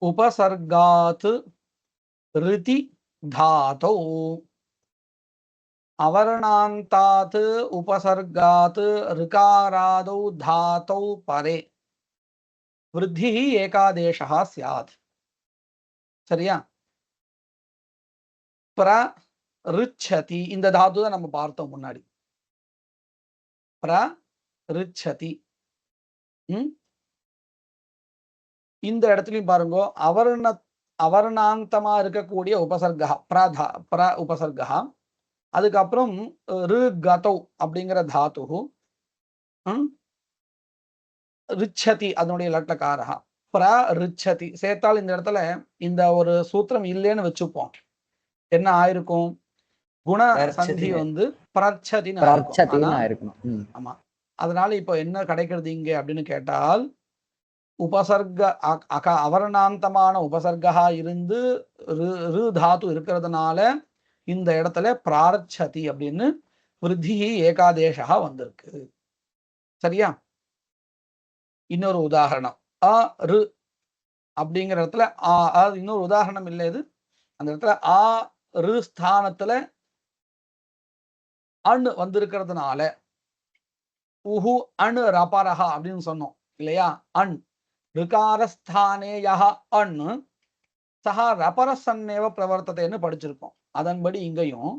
உபசர்காத் ரிதி தாதோ. அவர்ணாந்தாத் உபசர்காத் ரிகாராதௌ தாதௌ பரே விருத்தி ஏகாதேசா ஸ்யாத். சரியா? பிரரிச்சதி இந்த தாது தான் நம்ம பார்த்தோம் முன்னாடி. பிரரிச்சதி. இந்த இடத்துலயும் பாருங்க, அவர்ணாந்தமா இருக்கக்கூடிய உபசர்கா பிர உபசர்கா. அதுக்கப்புறம் ரிகதௌ அப்படிங்கிற தாத்து. ரிச்சதி அதனுடைய லட்லகாரா. பிரரிச்சதி சேர்த்தால் இந்த இடத்துல இந்த ஒரு சூத்திரம் இல்லைன்னு வச்சுப்போம். என்ன ஆயிருக்கும்? குண சந்தி வந்து பிரச்சதின்னு இருக்கணும். ஆமா. அதனால இப்போ என்ன கிடைக்கிறது இங்க அப்படின்னு கேட்டால், உபசர்க அவர்ணாந்தமான உபசர்கா இருந்து ரு தாத்து இருக்கிறதுனால இந்த இடத்துல பிரார்ச்சதி அப்படின்னு விருத்தி ஏகாதேசா வந்திருக்கு. சரியா? இன்னொரு உதாரணம் அ ரு அப்படிங்கிற இடத்துல இன்னொரு உதாரணம் இல்லை இது. அந்த இடத்துல ஆ ரு ஸ்தானத்துல அணு வந்திருக்கிறதுனால உஹு அணு ரபரஹா அப்படின்னு சொன்னோம் இல்லையா? அண் ரிகாரஸ்தானே யஹ அண் சஹா ரபரசன்னேவ பிரவர்த்தத்தைன்னு படிச்சிருக்கோம். அதன்படி இங்கேயும்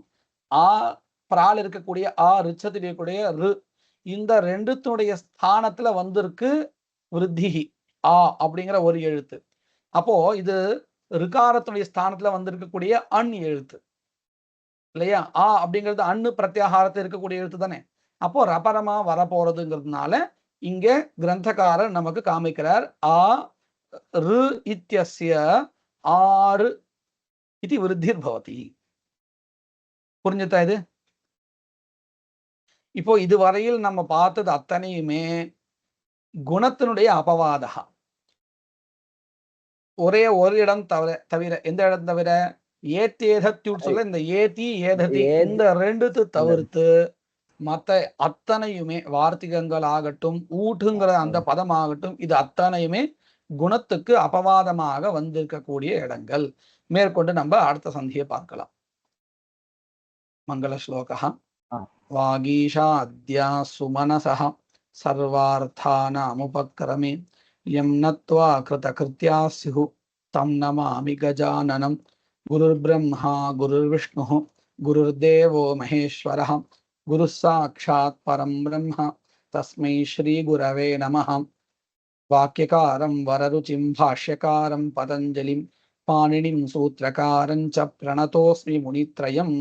பிரால் இருக்கக்கூடிய ரிச்சத்தில் இருக்கக்கூடிய ரு இந்த ரெண்டுத்துடைய ஸ்தானத்துல வந்திருக்கு விருத்தி அப்படிங்கிற ஒரு எழுத்து. அப்போ இது ரிகாரத்துடைய ஸ்தானத்துல வந்திருக்கக்கூடிய அண் எழுத்து இல்லையா? அப்படிங்கிறது அண்ணு பிரத்யாகாரத்தில் இருக்கக்கூடிய எழுத்து தானே. அப்போ ரபரமா வரப்போறதுங்கிறதுனால இங்க கிரந்தகாரர் நமக்கு காமிக்கிறார் ரு இத்யஸ்ய ஆறு இது விருத்திர் பவதி. புரிஞ்சுதா இது? இப்போ இதுவரையில் நம்ம பார்த்தது அத்தனையுமே குணத்தினுடைய அபவாதா. ஒரே ஒரு இடம் தவிர எந்த இடம் தவிர ஏத்தேதத்யூட் சொல்ல இந்த ஏத்தி ஏததி இந்த ரெண்டுத்து தவிர்த்து மற்ற அத்தனையுமே வார்த்திகங்கள் ஆகட்டும் ஊட்டுங்கிற அந்த பதமாகட்டும் இது அத்தனையுமே குணத்துக்கு அபவாதமாக வந்திருக்கக்கூடிய இடங்கள். மேற்கொண்டு நம்ம அடுத்த சந்தியை பார்க்கலாம். மங்கள ஸ்லோகா. வாகீஷா அத்யா சுமனசஹ சர்வார்த்தானாமுபக்ரமே யம் நத்வா கிருதகிருத்யா ஸ்யுஹு தம் நமாமி கஜானனம். குருர் பிரம்மா குருர் விஷ்ணு குருர்தேவோ மகேஸ்வரः குரு சாட்சாத் பரம் பிரம்ம தஸ்மை ஸ்ரீ குரவே நமः. வாக்கியகாரம் வரருச்சிம் பாஷ்யகாரம் பதஞ்சலிம் பாணினிம் சூத்திரகாரம் ச பிரணதோஸ்மி முனித்ரயம்.